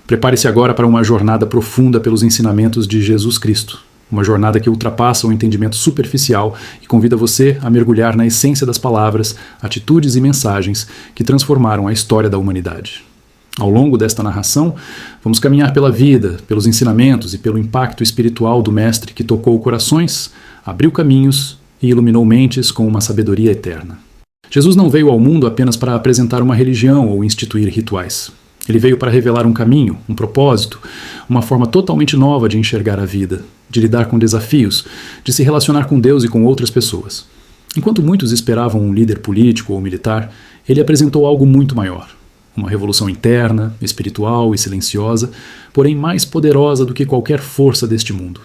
Prepare-se agora para uma jornada profunda pelos ensinamentos de Jesus Cristo. Uma jornada que ultrapassa o entendimento superficial e convida você a mergulhar na essência das palavras, atitudes e mensagens que transformaram a história da humanidade. Ao longo desta narração, vamos caminhar pela vida, pelos ensinamentos e pelo impacto espiritual do Mestre que tocou corações, abriu caminhos e iluminou mentes com uma sabedoria eterna. Jesus não veio ao mundo apenas para apresentar uma religião ou instituir rituais. Ele veio para revelar um caminho, um propósito, uma forma totalmente nova de enxergar a vida, de lidar com desafios, de se relacionar com Deus e com outras pessoas. Enquanto muitos esperavam um líder político ou militar, ele apresentou algo muito maior. Uma revolução interna, espiritual e silenciosa, porém mais poderosa do que qualquer força deste mundo.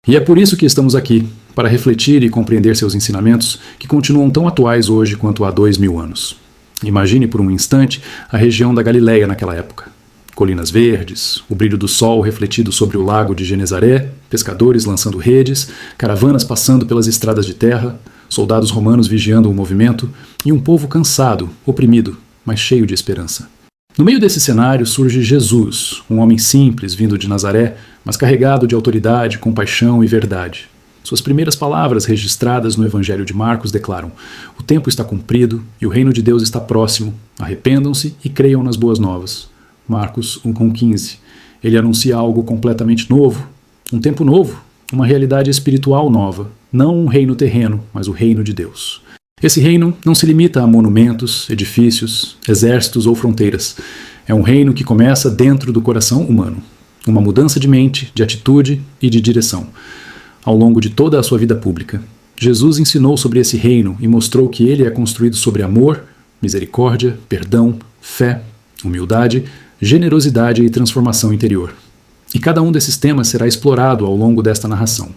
E é por isso que estamos aqui, para refletir e compreender seus ensinamentos que continuam tão atuais hoje quanto há 2000 anos. Imagine por um instante a região da Galileia naquela época. Colinas verdes, o brilho do sol refletido sobre o lago de Genezaré, pescadores lançando redes, caravanas passando pelas estradas de terra, soldados romanos vigiando o movimento e um povo cansado, oprimido, mas cheio de esperança. No meio desse cenário surge Jesus, um homem simples vindo de Nazaré, mas carregado de autoridade, compaixão e verdade. Suas primeiras palavras registradas no Evangelho de Marcos declaram: "O tempo está cumprido e o reino de Deus está próximo. Arrependam-se e creiam nas boas novas." Marcos 1,15. Ele anuncia algo completamente novo, um tempo novo, uma realidade espiritual nova, não um reino terreno, mas o reino de Deus. Esse reino não se limita a monumentos, edifícios, exércitos ou fronteiras. É um reino que começa dentro do coração humano. Uma mudança de mente, de atitude e de direção. Ao longo de toda a sua vida pública, Jesus ensinou sobre esse reino e mostrou que ele é construído sobre amor, misericórdia, perdão, fé, humildade, generosidade e transformação interior. E cada um desses temas será explorado ao longo desta narração.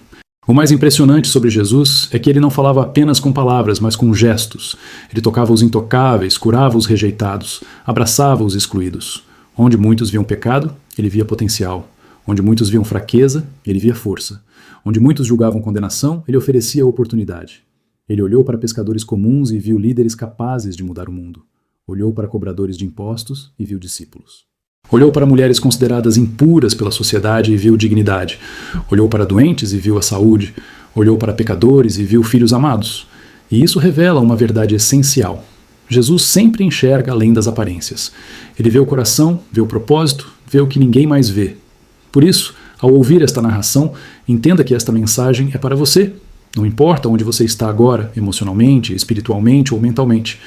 O mais impressionante sobre Jesus é que ele não falava apenas com palavras, mas com gestos. Ele tocava os intocáveis, curava os rejeitados, abraçava os excluídos. Onde muitos viam pecado, ele via potencial. Onde muitos viam fraqueza, ele via força. Onde muitos julgavam condenação, ele oferecia oportunidade. Ele olhou para pescadores comuns e viu líderes capazes de mudar o mundo. Olhou para cobradores de impostos e viu discípulos. Olhou para mulheres consideradas impuras pela sociedade e viu dignidade. Olhou para doentes e viu a saúde. Olhou para pecadores e viu filhos amados. E isso revela uma verdade essencial. Jesus sempre enxerga além das aparências. Ele vê o coração, vê o propósito, vê o que ninguém mais vê. Por isso, ao ouvir esta narração, entenda que esta mensagem é para você. Não importa onde você está agora, emocionalmente, espiritualmente ou mentalmente.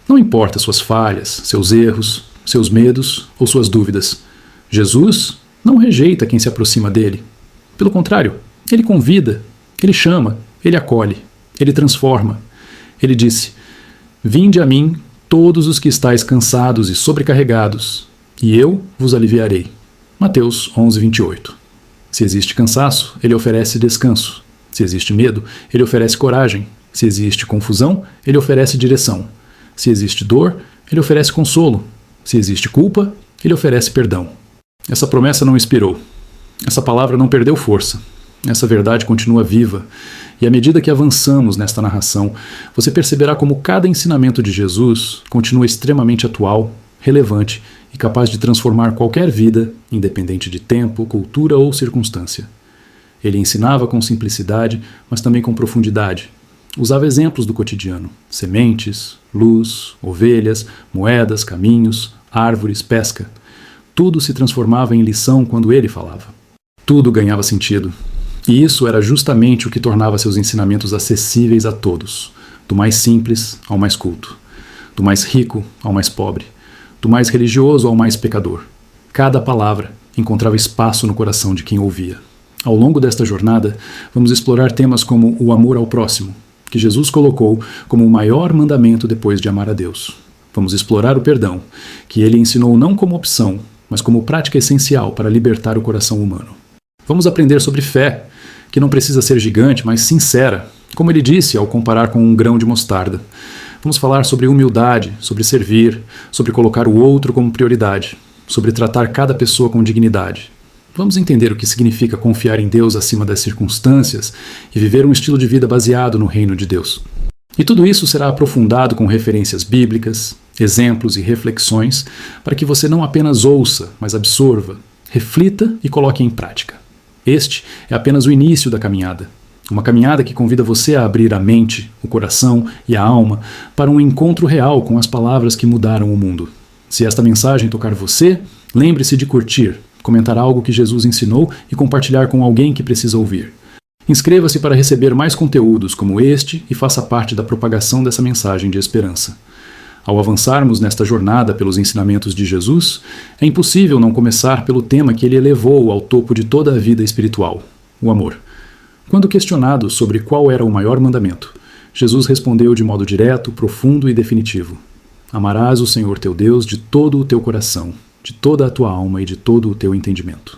Não importa suas falhas, seus erros, seus medos ou suas dúvidas. Jesus não rejeita quem se aproxima dele. Pelo contrário, ele convida, ele chama, ele acolhe, ele transforma. Ele disse: "Vinde a mim, todos os que estáis cansados e sobrecarregados, e eu vos aliviarei." Mateus 11:28. Se existe cansaço, ele oferece descanso. Se existe medo, ele oferece coragem. Se existe confusão, ele oferece direção. Se existe dor, ele oferece consolo. Se existe culpa, ele oferece perdão. Essa promessa não expirou. Essa palavra não perdeu força. Essa verdade continua viva. E à medida que avançamos nesta narração, você perceberá como cada ensinamento de Jesus continua extremamente atual, relevante e capaz de transformar qualquer vida, independente de tempo, cultura ou circunstância. Ele ensinava com simplicidade, mas também com profundidade. Usava exemplos do cotidiano: sementes, luz, ovelhas, moedas, caminhos, árvores, pesca. Tudo se transformava em lição quando ele falava. Tudo ganhava sentido. E isso era justamente o que tornava seus ensinamentos acessíveis a todos, do mais simples ao mais culto, do mais rico ao mais pobre, do mais religioso ao mais pecador. Cada palavra encontrava espaço no coração de quem ouvia. Ao longo desta jornada, vamos explorar temas como o amor ao próximo, que Jesus colocou como o maior mandamento depois de amar a Deus. Vamos explorar o perdão, que ele ensinou não como opção, mas como prática essencial para libertar o coração humano. Vamos aprender sobre fé, que não precisa ser gigante, mas sincera, como ele disse ao comparar com um grão de mostarda. Vamos falar sobre humildade, sobre servir, sobre colocar o outro como prioridade, sobre tratar cada pessoa com dignidade. Vamos entender o que significa confiar em Deus acima das circunstâncias e viver um estilo de vida baseado no reino de Deus. E tudo isso será aprofundado com referências bíblicas, exemplos e reflexões para que você não apenas ouça, mas absorva, Reflita e coloque em prática. Este é apenas o início da caminhada. Uma caminhada que convida você a abrir a mente, o coração e a alma para um encontro real com as palavras que mudaram o mundo. Se esta mensagem tocar você, lembre-se de curtir, comentar algo que Jesus ensinou e compartilhar com alguém que precisa ouvir. Inscreva-se para receber mais conteúdos como este e faça parte da propagação dessa mensagem de esperança. Ao avançarmos nesta jornada pelos ensinamentos de Jesus, é impossível não começar pelo tema que ele elevou ao topo de toda a vida espiritual, o amor. Quando questionado sobre qual era o maior mandamento, Jesus respondeu de modo direto, profundo e definitivo: Amarás o Senhor teu Deus de todo o teu coração, de toda a tua alma e de todo o teu entendimento.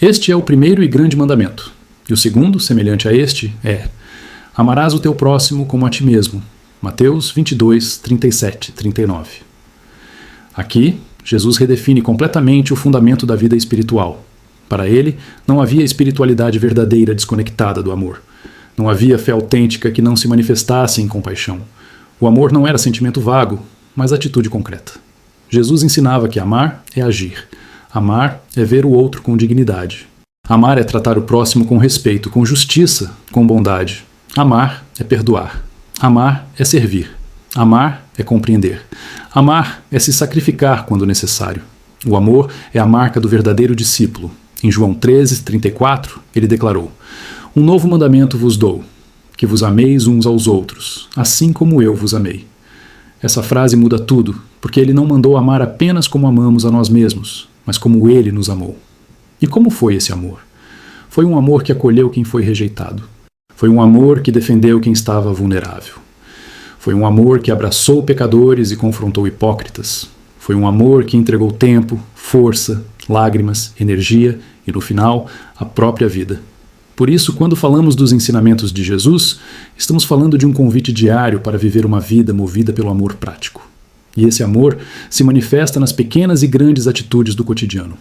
Este é o primeiro e grande mandamento. E o segundo, semelhante a este, é: Amarás o teu próximo como a ti mesmo. Mateus 22, 37, 39. Aqui, Jesus redefine completamente o fundamento da vida espiritual. Para ele, não havia espiritualidade verdadeira desconectada do amor. Não havia fé autêntica que não se manifestasse em compaixão. O amor não era sentimento vago, mas atitude concreta. Jesus ensinava que amar é agir. Amar é ver o outro com dignidade. Amar é tratar o próximo com respeito, com justiça, com bondade. Amar é perdoar. Amar é servir. Amar é compreender. Amar é se sacrificar quando necessário. O amor é a marca do verdadeiro discípulo. Em João 13, 34, ele declarou: Um novo mandamento vos dou, que vos ameis uns aos outros, assim como eu vos amei. Essa frase muda tudo, porque ele não mandou amar apenas como amamos a nós mesmos, mas como ele nos amou. E como foi esse amor? Foi um amor que acolheu quem foi rejeitado. Foi um amor que defendeu quem estava vulnerável. Foi um amor que abraçou pecadores e confrontou hipócritas. Foi um amor que entregou tempo, força, lágrimas, energia e, no final, a própria vida. Por isso, quando falamos dos ensinamentos de Jesus, estamos falando de um convite diário para viver uma vida movida pelo amor prático. E esse amor se manifesta nas pequenas e grandes atitudes do cotidiano.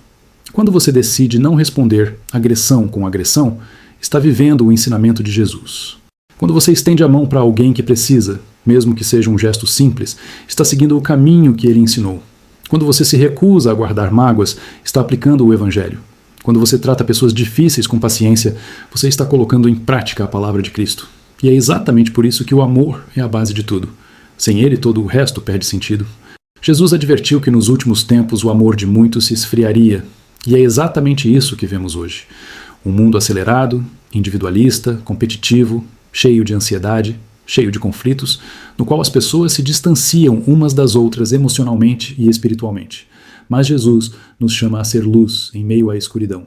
Quando você decide não responder agressão com agressão, está vivendo o ensinamento de Jesus. Quando você estende a mão para alguém que precisa, mesmo que seja um gesto simples, está seguindo o caminho que ele ensinou. Quando você se recusa a guardar mágoas, está aplicando o Evangelho. Quando você trata pessoas difíceis com paciência, você está colocando em prática a palavra de Cristo. E é exatamente por isso que o amor é a base de tudo. Sem ele, todo o resto perde sentido. Jesus advertiu que nos últimos tempos o amor de muitos se esfriaria. E é exatamente isso que vemos hoje. Um mundo acelerado, individualista, competitivo, cheio de ansiedade, cheio de conflitos, no qual as pessoas se distanciam umas das outras emocionalmente e espiritualmente. Mas Jesus nos chama a ser luz em meio à escuridão.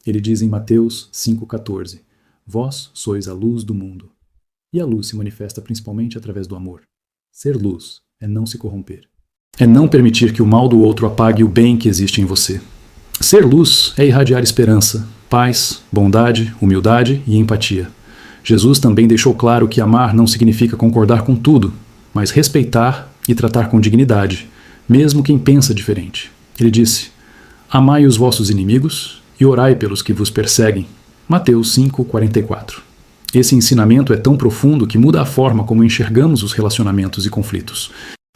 Ele diz em Mateus 5,14: Vós sois a luz do mundo. E a luz se manifesta principalmente através do amor. Ser luz é não se corromper. É não permitir que o mal do outro apague o bem que existe em você. Ser luz é irradiar esperança, paz, bondade, humildade e empatia. Jesus também deixou claro que amar não significa concordar com tudo, mas respeitar e tratar com dignidade, mesmo quem pensa diferente. Ele disse: Amai os vossos inimigos e orai pelos que vos perseguem. Mateus 5,44. Esse ensinamento é tão profundo que muda a forma como enxergamos os relacionamentos e conflitos.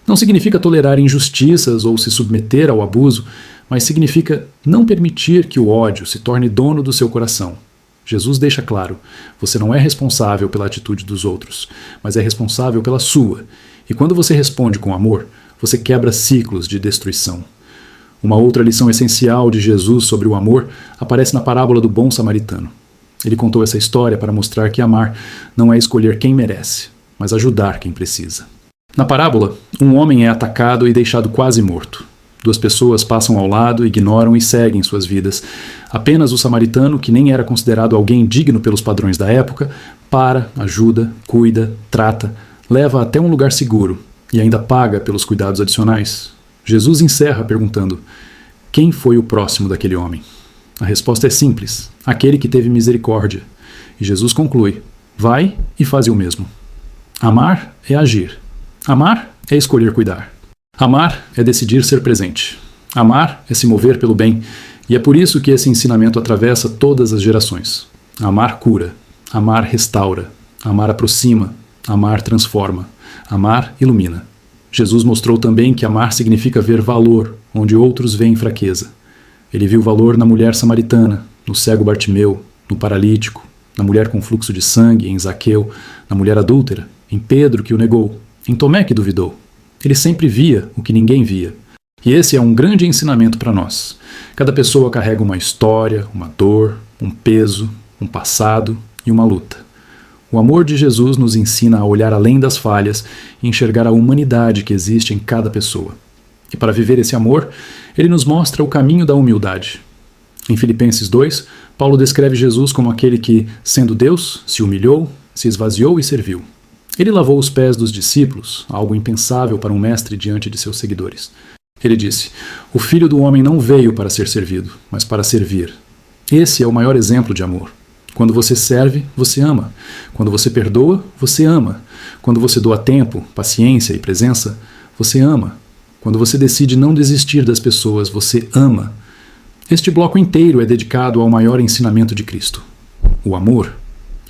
Não significa tolerar injustiças ou se submeter ao abuso, mas significa não permitir que o ódio se torne dono do seu coração. Jesus deixa claro: você não é responsável pela atitude dos outros, mas é responsável pela sua. E quando você responde com amor, você quebra ciclos de destruição. Uma outra lição essencial de Jesus sobre o amor aparece na parábola do bom samaritano. Ele contou essa história para mostrar que amar não é escolher quem merece, mas ajudar quem precisa. Na parábola, um homem é atacado e deixado quase morto. 2 pessoas passam ao lado, ignoram e seguem suas vidas. Apenas o samaritano, que nem era considerado alguém digno pelos padrões da época, para, ajuda, cuida, trata, leva até um lugar seguro e ainda paga pelos cuidados adicionais. Jesus encerra perguntando: quem foi o próximo daquele homem? A resposta é simples: aquele que teve misericórdia. E Jesus conclui: vai e faze o mesmo. Amar é agir. Amar é escolher cuidar. Amar é decidir ser presente. Amar é se mover pelo bem. E é por isso que esse ensinamento atravessa todas as gerações. Amar cura. Amar restaura. Amar aproxima. Amar transforma. Amar ilumina. Jesus mostrou também que amar significa ver valor onde outros veem fraqueza. Ele viu valor na mulher samaritana, no cego Bartimeu, no paralítico, na mulher com fluxo de sangue, em Zaqueu, na mulher adúltera, em Pedro que o negou, em Tomé que duvidou. Ele sempre via o que ninguém via. E esse é um grande ensinamento para nós. Cada pessoa carrega uma história, uma dor, um peso, um passado e uma luta. O amor de Jesus nos ensina a olhar além das falhas e enxergar a humanidade que existe em cada pessoa. E para viver esse amor, ele nos mostra o caminho da humildade. Em Filipenses 2, Paulo descreve Jesus como aquele que, sendo Deus, se humilhou, se esvaziou e serviu. Ele lavou os pés dos discípulos, algo impensável para um mestre diante de seus seguidores. Ele disse: "O Filho do Homem não veio para ser servido, mas para servir." Esse é o maior exemplo de amor. Quando você serve, você ama. Quando você perdoa, você ama. Quando você doa tempo, paciência e presença, você ama. Quando você decide não desistir das pessoas, você ama. Este bloco inteiro é dedicado ao maior ensinamento de Cristo, o amor.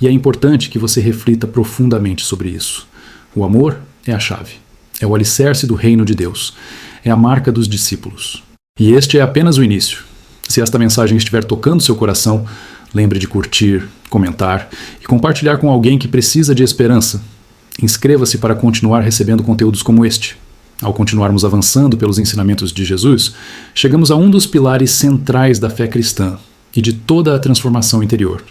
E é importante que você reflita profundamente sobre isso. O amor é a chave. É o alicerce do reino de Deus. É a marca dos discípulos. E este é apenas o início. Se esta mensagem estiver tocando seu coração, lembre de curtir, comentar e compartilhar com alguém que precisa de esperança. Inscreva-se para continuar recebendo conteúdos como este. Ao continuarmos avançando pelos ensinamentos de Jesus, chegamos a um dos pilares centrais da fé cristã e de toda a transformação interior: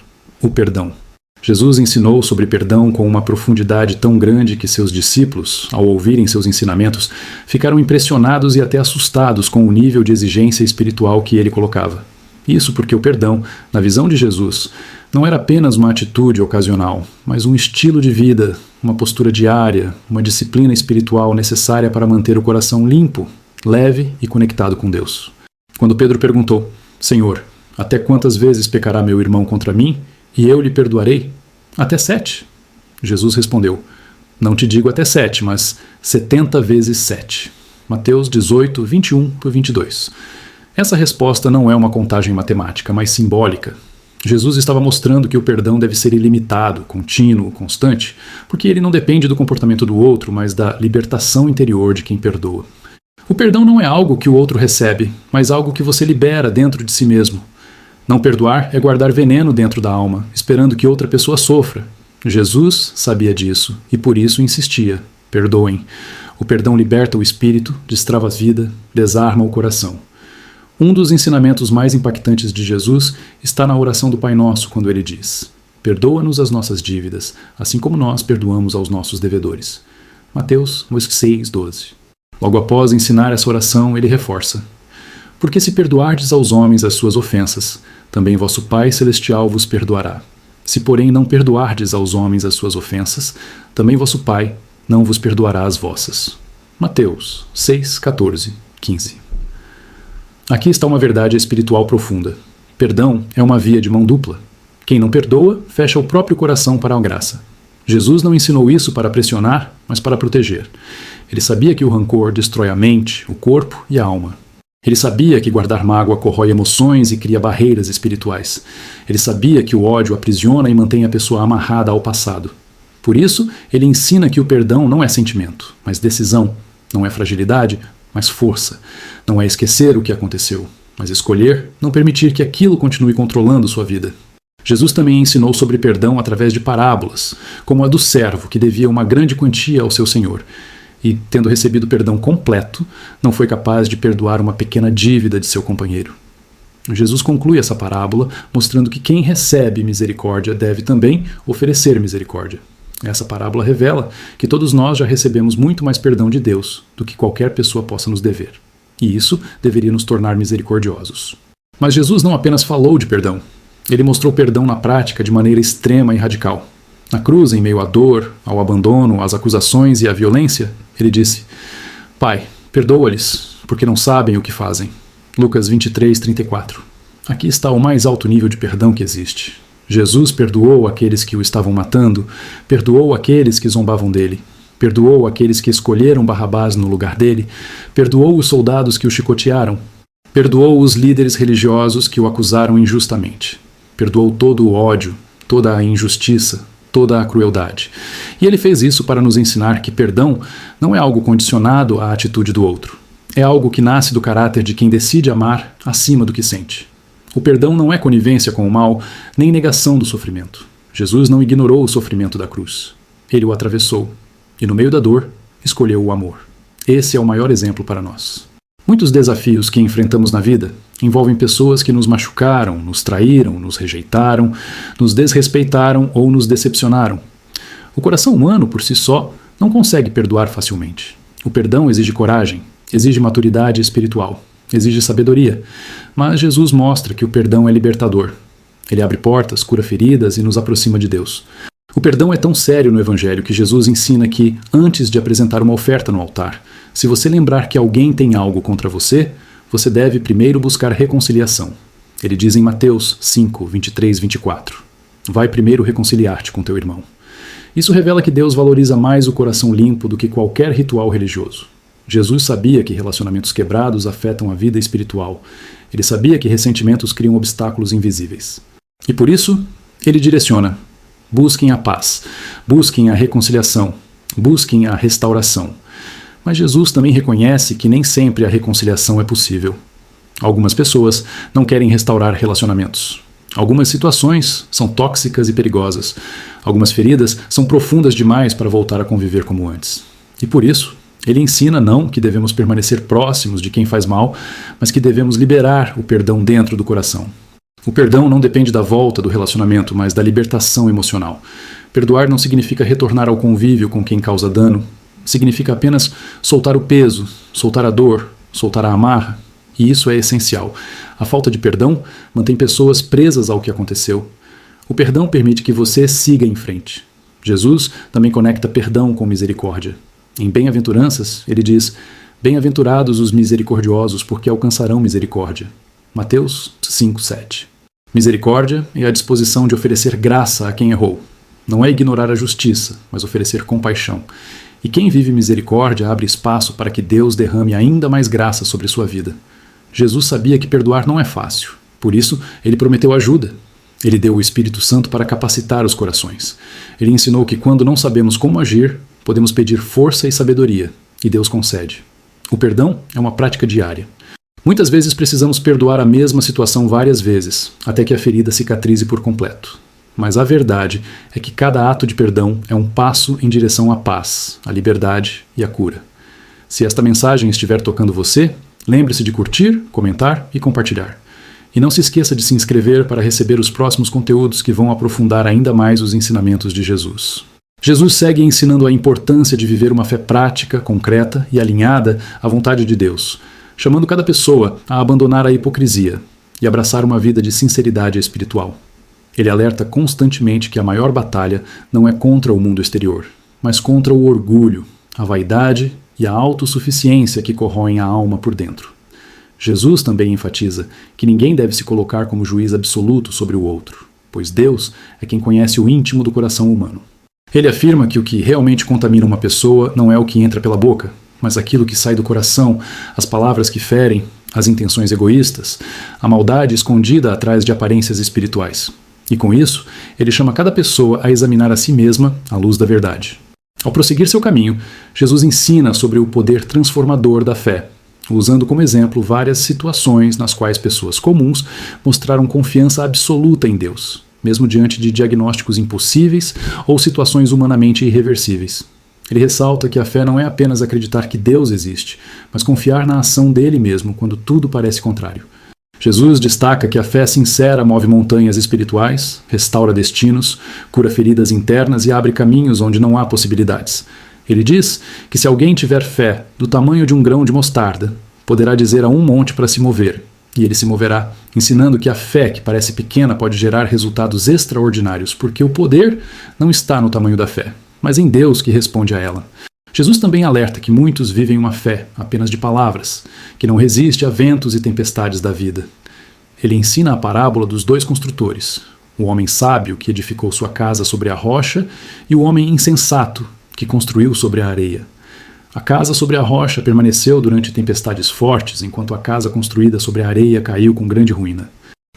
o perdão. Jesus ensinou sobre perdão com uma profundidade tão grande que seus discípulos, ao ouvirem seus ensinamentos, ficaram impressionados e até assustados com o nível de exigência espiritual que ele colocava. Isso porque o perdão, na visão de Jesus, não era apenas uma atitude ocasional, mas um estilo de vida, uma postura diária, uma disciplina espiritual necessária para manter o coração limpo, leve e conectado com Deus. Quando Pedro perguntou: "Senhor, até quantas vezes pecará meu irmão contra mim, e eu lhe perdoarei? Até 7. Jesus respondeu: "Não te digo até 7, mas 70 vezes 7. Mateus 18, 21-22. Essa resposta não é uma contagem matemática, mas simbólica. Jesus estava mostrando que o perdão deve ser ilimitado, contínuo, constante, porque ele não depende do comportamento do outro, mas da libertação interior de quem perdoa. O perdão não é algo que o outro recebe, mas algo que você libera dentro de si mesmo. Não perdoar é guardar veneno dentro da alma, esperando que outra pessoa sofra. Jesus sabia disso e por isso insistia: perdoem. O perdão liberta o espírito, destrava a vida, desarma o coração. Um dos ensinamentos mais impactantes de Jesus está na oração do Pai Nosso, quando ele diz: "Perdoa-nos as nossas dívidas, assim como nós perdoamos aos nossos devedores." Mateus 6:12. Logo após ensinar essa oração, ele reforça: "Porque se perdoardes aos homens as suas ofensas, também vosso Pai Celestial vos perdoará. Se, porém, não perdoardes aos homens as suas ofensas, também vosso Pai não vos perdoará as vossas." Mateus 6:14-15. Aqui está uma verdade espiritual profunda. Perdão é uma via de mão dupla. Quem não perdoa, fecha o próprio coração para a graça. Jesus não ensinou isso para pressionar, mas para proteger. Ele sabia que o rancor destrói a mente, o corpo e a alma. Ele sabia que guardar mágoa corrói emoções e cria barreiras espirituais. Ele sabia que o ódio aprisiona e mantém a pessoa amarrada ao passado. Por isso, ele ensina que o perdão não é sentimento, mas decisão. Não é fragilidade, mas força. Não é esquecer o que aconteceu, mas escolher não permitir que aquilo continue controlando sua vida. Jesus também ensinou sobre perdão através de parábolas, como a do servo que devia uma grande quantia ao seu senhor e, tendo recebido perdão completo, não foi capaz de perdoar uma pequena dívida de seu companheiro. Jesus conclui essa parábola mostrando que quem recebe misericórdia deve também oferecer misericórdia. Essa parábola revela que todos nós já recebemos muito mais perdão de Deus do que qualquer pessoa possa nos dever. E isso deveria nos tornar misericordiosos. Mas Jesus não apenas falou de perdão. Ele mostrou perdão na prática de maneira extrema e radical. Na cruz, em meio à dor, ao abandono, às acusações e à violência, ele disse: "Pai, perdoa-lhes, porque não sabem o que fazem." Lucas 23:34. Aqui está o mais alto nível de perdão que existe. Jesus perdoou aqueles que o estavam matando, perdoou aqueles que zombavam dele, perdoou aqueles que escolheram Barrabás no lugar dele, perdoou os soldados que o chicotearam, perdoou os líderes religiosos que o acusaram injustamente, perdoou todo o ódio, toda a injustiça, toda a crueldade. E ele fez isso para nos ensinar que perdão não é algo condicionado à atitude do outro. É algo que nasce do caráter de quem decide amar acima do que sente. O perdão não é conivência com o mal, nem negação do sofrimento. Jesus não ignorou o sofrimento da cruz. Ele o atravessou. E no meio da dor, escolheu o amor. Esse é o maior exemplo para nós. Muitos desafios que enfrentamos na vida envolvem pessoas que nos machucaram, nos traíram, nos rejeitaram, nos desrespeitaram ou nos decepcionaram. O coração humano, por si só, não consegue perdoar facilmente. O perdão exige coragem, exige maturidade espiritual, exige sabedoria. Mas Jesus mostra que o perdão é libertador. Ele abre portas, cura feridas e nos aproxima de Deus. O perdão é tão sério no Evangelho que Jesus ensina que, antes de apresentar uma oferta no altar, se você lembrar que alguém tem algo contra você, você deve primeiro buscar reconciliação. Ele diz em Mateus 5, 23, 24. Vai primeiro reconciliar-te com teu irmão. Isso revela que Deus valoriza mais o coração limpo do que qualquer ritual religioso. Jesus sabia que relacionamentos quebrados afetam a vida espiritual. Ele sabia que ressentimentos criam obstáculos invisíveis. E por isso, ele direciona: busquem a paz, busquem a reconciliação, busquem a restauração. Mas Jesus também reconhece que nem sempre a reconciliação é possível. Algumas pessoas não querem restaurar relacionamentos. Algumas situações são tóxicas e perigosas. Algumas feridas são profundas demais para voltar a conviver como antes. E por isso, ele ensina não que devemos permanecer próximos de quem faz mal, mas que devemos liberar o perdão dentro do coração. O perdão não depende da volta do relacionamento, mas da libertação emocional. Perdoar não significa retornar ao convívio com quem causa dano. Significa apenas soltar o peso, soltar a dor, soltar a amarra. E isso é essencial. A falta de perdão mantém pessoas presas ao que aconteceu. O perdão permite que você siga em frente. Jesus também conecta perdão com misericórdia. Em Bem-aventuranças, ele diz: bem-aventurados os misericordiosos, porque alcançarão misericórdia. Mateus 5, 7. Misericórdia é a disposição de oferecer graça a quem errou. Não é ignorar a justiça, mas oferecer compaixão. E quem vive misericórdia abre espaço para que Deus derrame ainda mais graça sobre sua vida. Jesus sabia que perdoar não é fácil. Por isso, ele prometeu ajuda. Ele deu o Espírito Santo para capacitar os corações. Ele ensinou que quando não sabemos como agir, podemos pedir força e sabedoria, e Deus concede. O perdão é uma prática diária. Muitas vezes precisamos perdoar a mesma situação várias vezes, até que a ferida cicatrize por completo. Mas a verdade é que cada ato de perdão é um passo em direção à paz, à liberdade e à cura. Se esta mensagem estiver tocando você, lembre-se de curtir, comentar e compartilhar. E não se esqueça de se inscrever para receber os próximos conteúdos que vão aprofundar ainda mais os ensinamentos de Jesus. Jesus segue ensinando a importância de viver uma fé prática, concreta e alinhada à vontade de Deus, chamando cada pessoa a abandonar a hipocrisia e abraçar uma vida de sinceridade espiritual. Ele alerta constantemente que a maior batalha não é contra o mundo exterior, mas contra o orgulho, a vaidade e a autossuficiência que corroem a alma por dentro. Jesus também enfatiza que ninguém deve se colocar como juiz absoluto sobre o outro, pois Deus é quem conhece o íntimo do coração humano. Ele afirma que o que realmente contamina uma pessoa não é o que entra pela boca, mas aquilo que sai do coração, as palavras que ferem, as intenções egoístas, a maldade escondida atrás de aparências espirituais. E com isso, ele chama cada pessoa a examinar a si mesma à luz da verdade. Ao prosseguir seu caminho, Jesus ensina sobre o poder transformador da fé, usando como exemplo várias situações nas quais pessoas comuns mostraram confiança absoluta em Deus, mesmo diante de diagnósticos impossíveis ou situações humanamente irreversíveis. Ele ressalta que a fé não é apenas acreditar que Deus existe, mas confiar na ação dele mesmo quando tudo parece contrário. Jesus destaca que a fé sincera move montanhas espirituais, restaura destinos, cura feridas internas e abre caminhos onde não há possibilidades. Ele diz que se alguém tiver fé do tamanho de um grão de mostarda, poderá dizer a um monte para se mover, e ele se moverá, ensinando que a fé que parece pequena pode gerar resultados extraordinários, porque o poder não está no tamanho da fé, mas em Deus que responde a ela. Jesus também alerta que muitos vivem uma fé apenas de palavras, que não resiste a ventos e tempestades da vida. Ele ensina a parábola dos dois construtores, o homem sábio que edificou sua casa sobre a rocha e o homem insensato que construiu sobre a areia. A casa sobre a rocha permaneceu durante tempestades fortes, enquanto a casa construída sobre a areia caiu com grande ruína.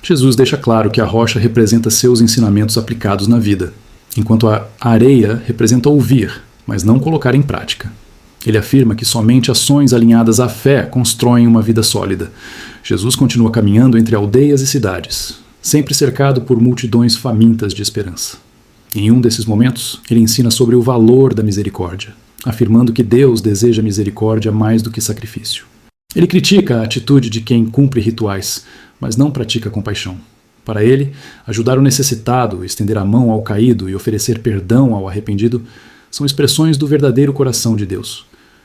Jesus deixa claro que a rocha representa seus ensinamentos aplicados na vida, enquanto a areia representa ouvir, mas não colocar em prática. Ele afirma que somente ações alinhadas à fé constroem uma vida sólida. Jesus continua caminhando entre aldeias e cidades, sempre cercado por multidões famintas de esperança. Em um desses momentos, ele ensina sobre o valor da misericórdia, afirmando que Deus deseja misericórdia mais do que sacrifício. Ele critica a atitude de quem cumpre rituais, mas não pratica compaixão. Para ele, ajudar o necessitado, estender a mão ao caído e oferecer perdão ao arrependido são expressões do verdadeiro coração de Deus.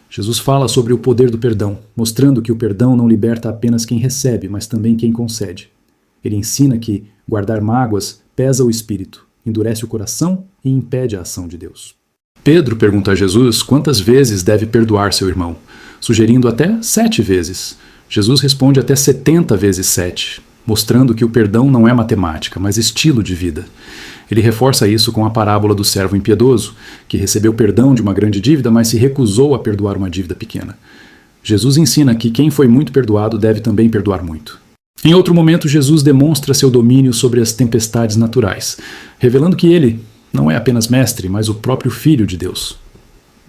Jesus fala sobre o poder do perdão, mostrando que o perdão não liberta apenas quem recebe, mas também quem concede. Ele ensina que guardar mágoas pesa o espírito, endurece o coração e impede a ação de Deus. Pedro pergunta a Jesus quantas vezes deve perdoar seu irmão, sugerindo até 7 vezes. Jesus responde até 70 vezes 7, mostrando que o perdão não é matemática, mas estilo de vida. Ele reforça isso com a parábola do servo impiedoso, que recebeu perdão de uma grande dívida, mas se recusou a perdoar uma dívida pequena. Jesus ensina que quem foi muito perdoado deve também perdoar muito. Em outro momento, Jesus demonstra seu domínio sobre as tempestades naturais, revelando que ele não é apenas mestre, mas o próprio Filho de Deus.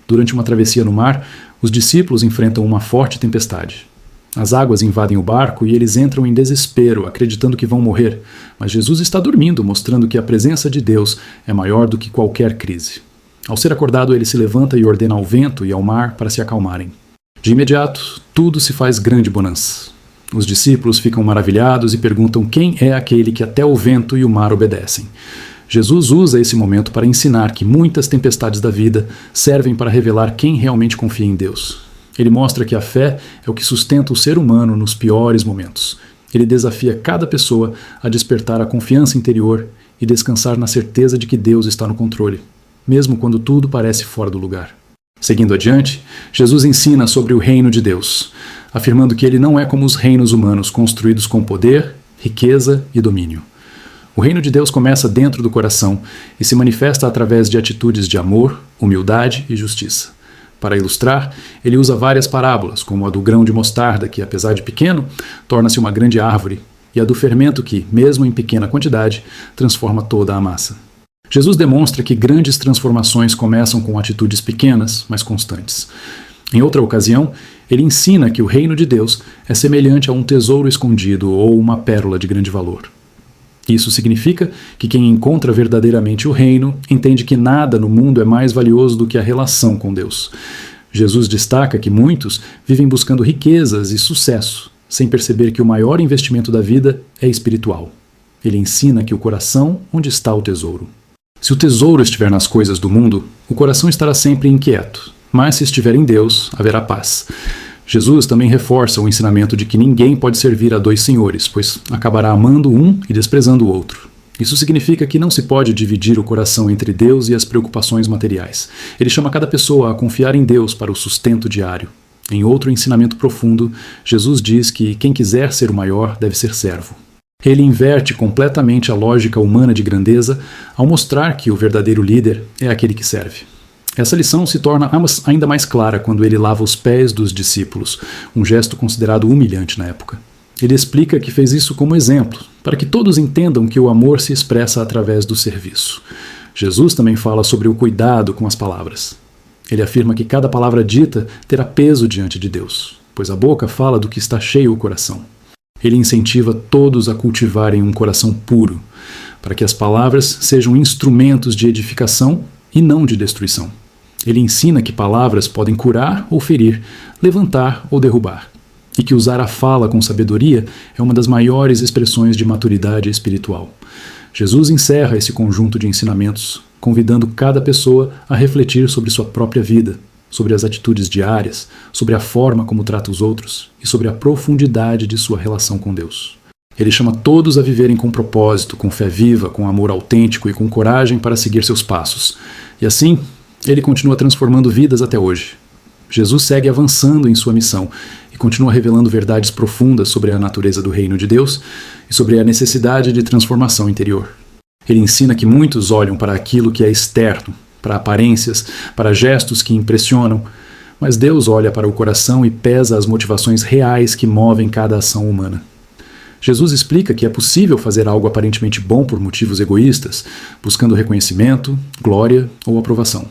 Durante uma travessia no mar, os discípulos enfrentam uma forte tempestade. As águas invadem o barco e eles entram em desespero, acreditando que vão morrer, mas Jesus está dormindo, mostrando que a presença de Deus é maior do que qualquer crise. Ao ser acordado, ele se levanta e ordena ao vento e ao mar para se acalmarem. De imediato, tudo se faz grande bonança. Os discípulos ficam maravilhados e perguntam quem é aquele que até o vento e o mar obedecem. Jesus usa esse momento para ensinar que muitas tempestades da vida servem para revelar quem realmente confia em Deus. Ele mostra que a fé é o que sustenta o ser humano nos piores momentos. Ele desafia cada pessoa a despertar a confiança interior e descansar na certeza de que Deus está no controle, mesmo quando tudo parece fora do lugar. Seguindo adiante, Jesus ensina sobre o reino de Deus, afirmando que ele não é como os reinos humanos construídos com poder, riqueza e domínio. O reino de Deus começa dentro do coração e se manifesta através de atitudes de amor, humildade e justiça. Para ilustrar, ele usa várias parábolas, como a do grão de mostarda, que, apesar de pequeno, torna-se uma grande árvore, e a do fermento que, mesmo em pequena quantidade, transforma toda a massa. Jesus demonstra que grandes transformações começam com atitudes pequenas, mas constantes. Em outra ocasião, ele ensina que o reino de Deus é semelhante a um tesouro escondido ou uma pérola de grande valor. Isso significa que quem encontra verdadeiramente o reino entende que nada no mundo é mais valioso do que a relação com Deus. Jesus destaca que muitos vivem buscando riquezas e sucesso, sem perceber que o maior investimento da vida é espiritual. Ele ensina que o coração onde está o tesouro. Se o tesouro estiver nas coisas do mundo, o coração estará sempre inquieto, mas se estiver em Deus, haverá paz. Jesus também reforça o ensinamento de que ninguém pode servir a 2 senhores, pois acabará amando um e desprezando o outro. Isso significa que não se pode dividir o coração entre Deus e as preocupações materiais. Ele chama cada pessoa a confiar em Deus para o sustento diário. Em outro ensinamento profundo, Jesus diz que quem quiser ser o maior deve ser servo. Ele inverte completamente a lógica humana de grandeza ao mostrar que o verdadeiro líder é aquele que serve. Essa lição se torna ainda mais clara quando ele lava os pés dos discípulos, um gesto considerado humilhante na época. Ele explica que fez isso como exemplo, para que todos entendam que o amor se expressa através do serviço. Jesus também fala sobre o cuidado com as palavras. Ele afirma que cada palavra dita terá peso diante de Deus, pois a boca fala do que está cheio o coração. Ele incentiva todos a cultivarem um coração puro, para que as palavras sejam instrumentos de edificação e não de destruição. Ele ensina que palavras podem curar ou ferir, levantar ou derrubar, e que usar a fala com sabedoria é uma das maiores expressões de maturidade espiritual. Jesus encerra esse conjunto de ensinamentos, convidando cada pessoa a refletir sobre sua própria vida, sobre as atitudes diárias, sobre a forma como trata os outros e sobre a profundidade de sua relação com Deus. Ele chama todos a viverem com propósito, com fé viva, com amor autêntico e com coragem para seguir seus passos. E assim, ele continua transformando vidas até hoje. Jesus segue avançando em sua missão e continua revelando verdades profundas sobre a natureza do reino de Deus e sobre a necessidade de transformação interior. Ele ensina que muitos olham para aquilo que é externo, para aparências, para gestos que impressionam, mas Deus olha para o coração e pesa as motivações reais que movem cada ação humana. Jesus explica que é possível fazer algo aparentemente bom por motivos egoístas, buscando reconhecimento, glória ou aprovação.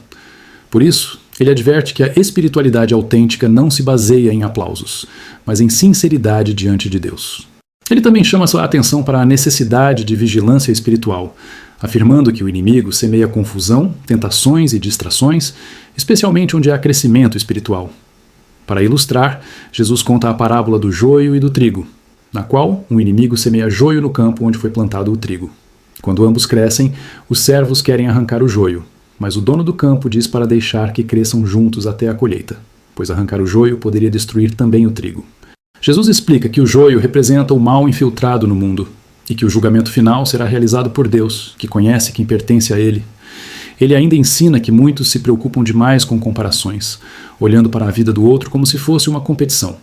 Por isso, Ele adverte que a espiritualidade autêntica não se baseia em aplausos, mas em sinceridade diante de Deus. Ele também chama sua atenção para a necessidade de vigilância espiritual, afirmando que o inimigo semeia confusão, tentações e distrações, especialmente onde há crescimento espiritual. Para ilustrar, Jesus conta a parábola do joio e do trigo, na qual um inimigo semeia joio no campo onde foi plantado o trigo. Quando ambos crescem, os servos querem arrancar o joio, mas o dono do campo diz para deixar que cresçam juntos até a colheita, pois arrancar o joio poderia destruir também o trigo. Jesus explica que o joio representa o mal infiltrado no mundo e que o julgamento final será realizado por Deus, que conhece quem pertence a Ele. Ele ainda ensina que muitos se preocupam demais com comparações, olhando para a vida do outro como se fosse uma competição.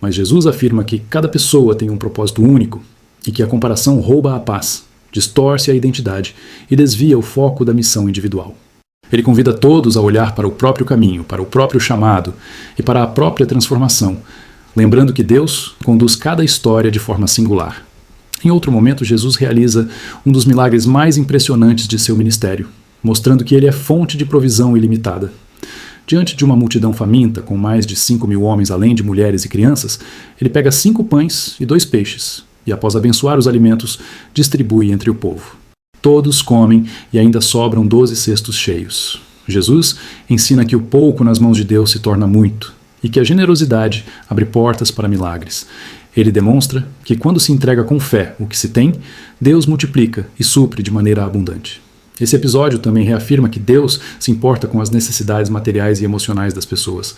Mas Jesus afirma que cada pessoa tem um propósito único e que a comparação rouba a paz, distorce a identidade e desvia o foco da missão individual. Ele convida todos a olhar para o próprio caminho, para o próprio chamado e para a própria transformação, lembrando que Deus conduz cada história de forma singular. Em outro momento, Jesus realiza um dos milagres mais impressionantes de seu ministério, mostrando que ele é fonte de provisão ilimitada. Diante de uma multidão faminta, com mais de 5.000 homens além de mulheres e crianças, ele pega 5 pães e 2 peixes, e após abençoar os alimentos, distribui entre o povo. Todos comem e ainda sobram 12 cestos cheios. Jesus ensina que o pouco nas mãos de Deus se torna muito, e que a generosidade abre portas para milagres. Ele demonstra que quando se entrega com fé o que se tem, Deus multiplica e supre de maneira abundante. Esse episódio também reafirma que Deus se importa com as necessidades materiais e emocionais das pessoas.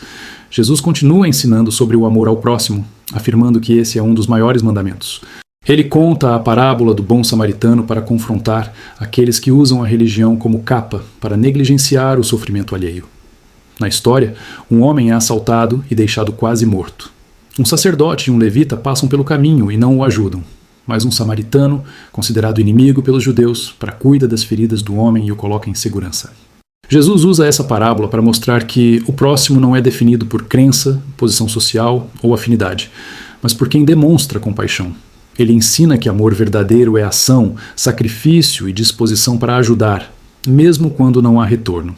Jesus continua ensinando sobre o amor ao próximo, afirmando que esse é um dos maiores mandamentos. Ele conta a parábola do bom samaritano para confrontar aqueles que usam a religião como capa para negligenciar o sofrimento alheio. Na história, um homem é assaltado e deixado quase morto. Um sacerdote e um levita passam pelo caminho e não o ajudam, mas um samaritano, considerado inimigo pelos judeus, cuida das feridas do homem e o coloca em segurança. Jesus usa essa parábola para mostrar que o próximo não é definido por crença, posição social ou afinidade, mas por quem demonstra compaixão. Ele ensina que amor verdadeiro é ação, sacrifício e disposição para ajudar, mesmo quando não há retorno.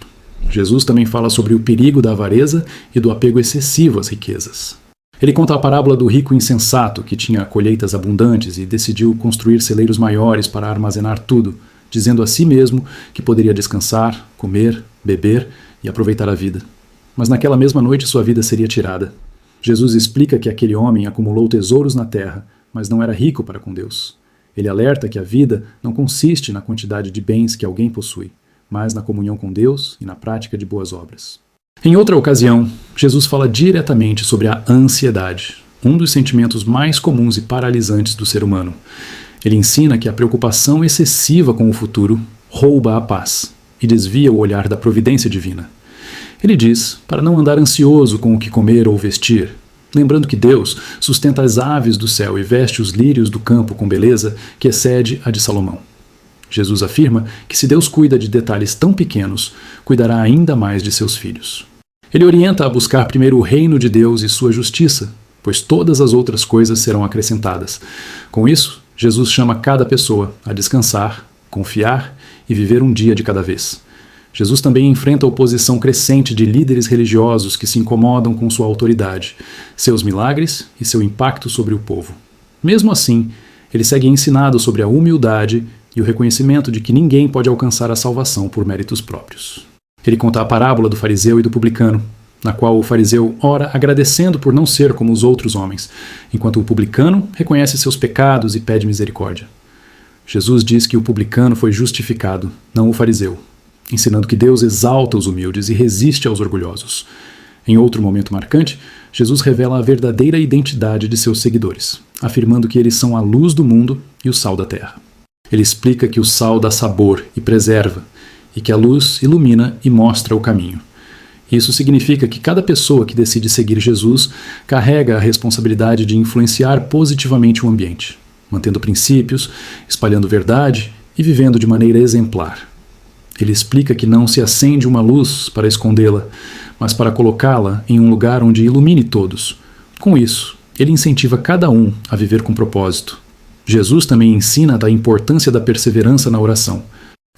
Jesus também fala sobre o perigo da avareza e do apego excessivo às riquezas. Ele conta a parábola do rico insensato que tinha colheitas abundantes e decidiu construir celeiros maiores para armazenar tudo, dizendo a si mesmo que poderia descansar, comer, beber e aproveitar a vida. Mas naquela mesma noite sua vida seria tirada. Jesus explica que aquele homem acumulou tesouros na terra, mas não era rico para com Deus. Ele alerta que a vida não consiste na quantidade de bens que alguém possui, mas na comunhão com Deus e na prática de boas obras. Em outra ocasião, Jesus fala diretamente sobre a ansiedade, um dos sentimentos mais comuns e paralisantes do ser humano. Ele ensina que a preocupação excessiva com o futuro rouba a paz e desvia o olhar da providência divina. Ele diz para não andar ansioso com o que comer ou vestir, lembrando que Deus sustenta as aves do céu e veste os lírios do campo com beleza que excede a de Salomão. Jesus afirma que se Deus cuida de detalhes tão pequenos, cuidará ainda mais de seus filhos. Ele orienta a buscar primeiro o reino de Deus e sua justiça, pois todas as outras coisas serão acrescentadas. Com isso, Jesus chama cada pessoa a descansar, confiar e viver um dia de cada vez. Jesus também enfrenta a oposição crescente de líderes religiosos que se incomodam com sua autoridade, seus milagres e seu impacto sobre o povo. Mesmo assim, ele segue ensinado sobre a humildade e o reconhecimento de que ninguém pode alcançar a salvação por méritos próprios. Ele conta a parábola do fariseu e do publicano, na qual o fariseu ora agradecendo por não ser como os outros homens, enquanto o publicano reconhece seus pecados e pede misericórdia. Jesus diz que o publicano foi justificado, não o fariseu, ensinando que Deus exalta os humildes e resiste aos orgulhosos. Em outro momento marcante, Jesus revela a verdadeira identidade de seus seguidores, afirmando que eles são a luz do mundo e o sal da terra. Ele explica que o sal dá sabor e preserva, e que a luz ilumina e mostra o caminho. Isso significa que cada pessoa que decide seguir Jesus carrega a responsabilidade de influenciar positivamente o ambiente, mantendo princípios, espalhando verdade e vivendo de maneira exemplar. Ele explica que não se acende uma luz para escondê-la, mas para colocá-la em um lugar onde ilumine todos. Com isso, ele incentiva cada um a viver com propósito. Jesus também ensina da importância da perseverança na oração.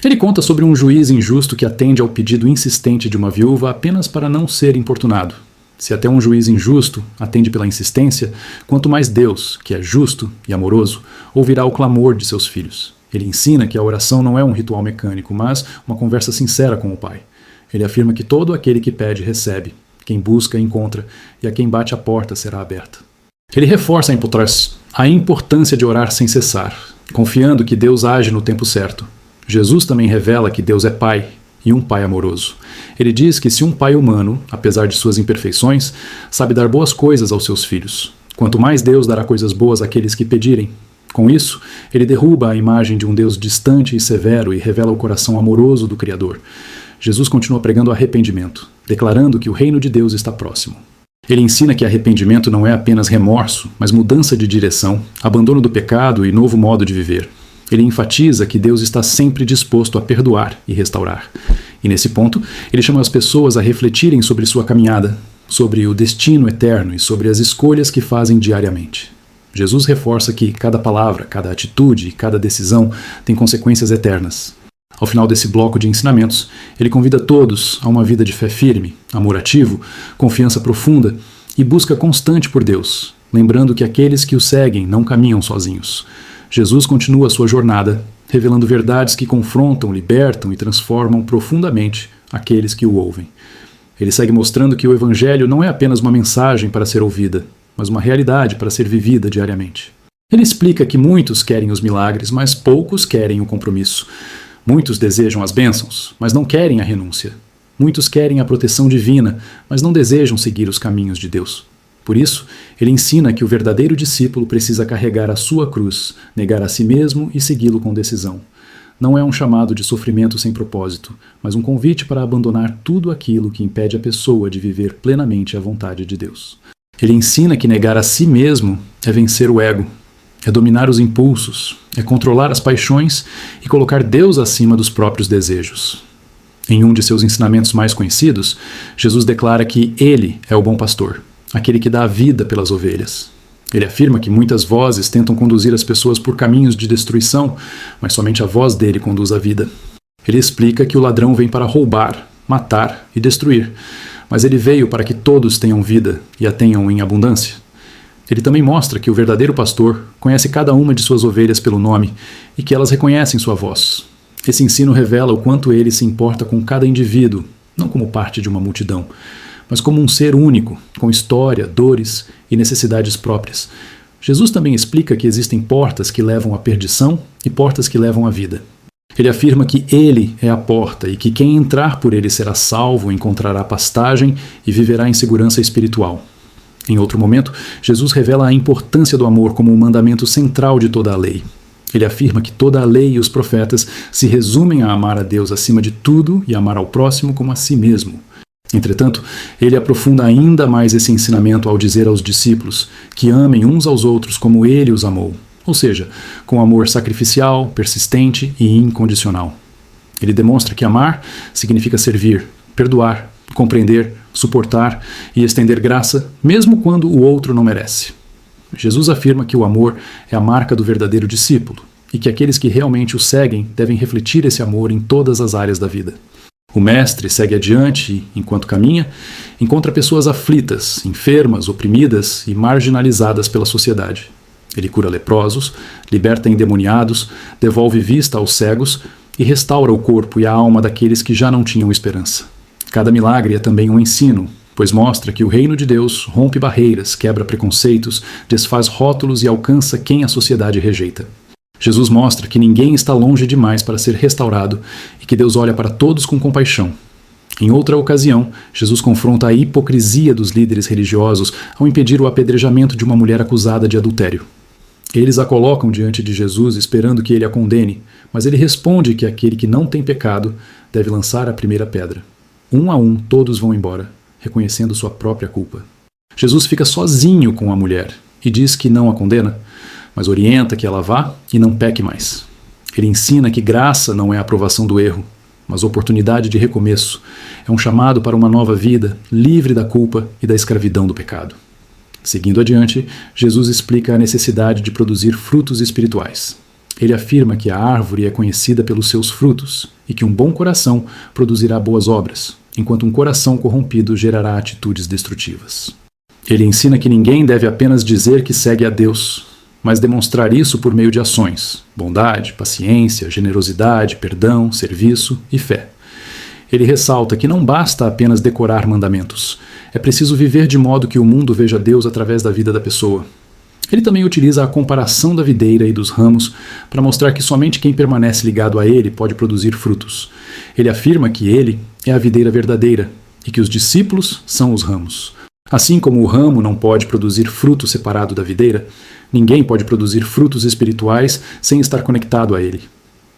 Ele conta sobre um juiz injusto que atende ao pedido insistente de uma viúva apenas para não ser importunado. Se até um juiz injusto atende pela insistência, quanto mais Deus, que é justo e amoroso, ouvirá o clamor de seus filhos. Ele ensina que a oração não é um ritual mecânico, mas uma conversa sincera com o Pai. Ele afirma que todo aquele que pede, recebe. Quem busca, encontra, e a quem bate a porta será aberta. Ele reforça a importância de orar sem cessar, confiando que Deus age no tempo certo. Jesus também revela que Deus é Pai, e um Pai amoroso. Ele diz que se um pai humano, apesar de suas imperfeições, sabe dar boas coisas aos seus filhos, quanto mais Deus dará coisas boas àqueles que pedirem. Com isso, ele derruba a imagem de um Deus distante e severo e revela o coração amoroso do Criador. Jesus continua pregando arrependimento, declarando que o reino de Deus está próximo. Ele ensina que arrependimento não é apenas remorso, mas mudança de direção, abandono do pecado e novo modo de viver. Ele enfatiza que Deus está sempre disposto a perdoar e restaurar. E nesse ponto, ele chama as pessoas a refletirem sobre sua caminhada, sobre o destino eterno e sobre as escolhas que fazem diariamente. Jesus reforça que cada palavra, cada atitude e cada decisão tem consequências eternas. Ao final desse bloco de ensinamentos, ele convida todos a uma vida de fé firme, amor ativo, confiança profunda e busca constante por Deus, lembrando que aqueles que o seguem não caminham sozinhos. Jesus continua sua jornada, revelando verdades que confrontam, libertam e transformam profundamente aqueles que o ouvem. Ele segue mostrando que o Evangelho não é apenas uma mensagem para ser ouvida, mas uma realidade para ser vivida diariamente. Ele explica que muitos querem os milagres, mas poucos querem o compromisso. Muitos desejam as bênçãos, mas não querem a renúncia. Muitos querem a proteção divina, mas não desejam seguir os caminhos de Deus. Por isso, ele ensina que o verdadeiro discípulo precisa carregar a sua cruz, negar a si mesmo e segui-lo com decisão. Não é um chamado de sofrimento sem propósito, mas um convite para abandonar tudo aquilo que impede a pessoa de viver plenamente a vontade de Deus. Ele ensina que negar a si mesmo é vencer o ego, é dominar os impulsos, é controlar as paixões e colocar Deus acima dos próprios desejos. Em um de seus ensinamentos mais conhecidos, Jesus declara que Ele é o bom pastor, aquele que dá a vida pelas ovelhas. Ele afirma que muitas vozes tentam conduzir as pessoas por caminhos de destruição, mas somente a voz dele conduz à vida. Ele explica que o ladrão vem para roubar, matar e destruir, mas ele veio para que todos tenham vida e a tenham em abundância. Ele também mostra que o verdadeiro pastor conhece cada uma de suas ovelhas pelo nome e que elas reconhecem sua voz. Esse ensino revela o quanto ele se importa com cada indivíduo, não como parte de uma multidão, mas como um ser único, com história, dores e necessidades próprias. Jesus também explica que existem portas que levam à perdição e portas que levam à vida. Ele afirma que Ele é a porta e que quem entrar por Ele será salvo, encontrará pastagem e viverá em segurança espiritual. Em outro momento, Jesus revela a importância do amor como um mandamento central de toda a lei. Ele afirma que toda a lei e os profetas se resumem a amar a Deus acima de tudo e amar ao próximo como a si mesmo. Entretanto, ele aprofunda ainda mais esse ensinamento ao dizer aos discípulos que amem uns aos outros como ele os amou, ou seja, com amor sacrificial, persistente e incondicional. Ele demonstra que amar significa servir, perdoar, compreender, suportar e estender graça, mesmo quando o outro não merece. Jesus afirma que o amor é a marca do verdadeiro discípulo e que aqueles que realmente o seguem devem refletir esse amor em todas as áreas da vida. O mestre segue adiante e, enquanto caminha, encontra pessoas aflitas, enfermas, oprimidas e marginalizadas pela sociedade. Ele cura leprosos, liberta endemoniados, devolve vista aos cegos e restaura o corpo e a alma daqueles que já não tinham esperança. Cada milagre é também um ensino, pois mostra que o reino de Deus rompe barreiras, quebra preconceitos, desfaz rótulos e alcança quem a sociedade rejeita. Jesus mostra que ninguém está longe demais para ser restaurado e que Deus olha para todos com compaixão. Em outra ocasião, Jesus confronta a hipocrisia dos líderes religiosos ao impedir o apedrejamento de uma mulher acusada de adultério. Eles a colocam diante de Jesus esperando que ele a condene, mas ele responde que aquele que não tem pecado deve lançar a primeira pedra. Um a um, todos vão embora, reconhecendo sua própria culpa. Jesus fica sozinho com a mulher e diz que não a condena, mas orienta que ela vá e não peque mais. Ele ensina que graça não é a aprovação do erro, mas oportunidade de recomeço. É um chamado para uma nova vida, livre da culpa e da escravidão do pecado. Seguindo adiante, Jesus explica a necessidade de produzir frutos espirituais. Ele afirma que a árvore é conhecida pelos seus frutos e que um bom coração produzirá boas obras, enquanto um coração corrompido gerará atitudes destrutivas. Ele ensina que ninguém deve apenas dizer que segue a Deus, mas demonstrar isso por meio de ações: bondade, paciência, generosidade, perdão, serviço e fé. Ele ressalta que não basta apenas decorar mandamentos. É preciso viver de modo que o mundo veja Deus através da vida da pessoa. Ele também utiliza a comparação da videira e dos ramos para mostrar que somente quem permanece ligado a ele pode produzir frutos. Ele afirma que ele é a videira verdadeira e que os discípulos são os ramos. Assim como o ramo não pode produzir fruto separado da videira, ninguém pode produzir frutos espirituais sem estar conectado a ele.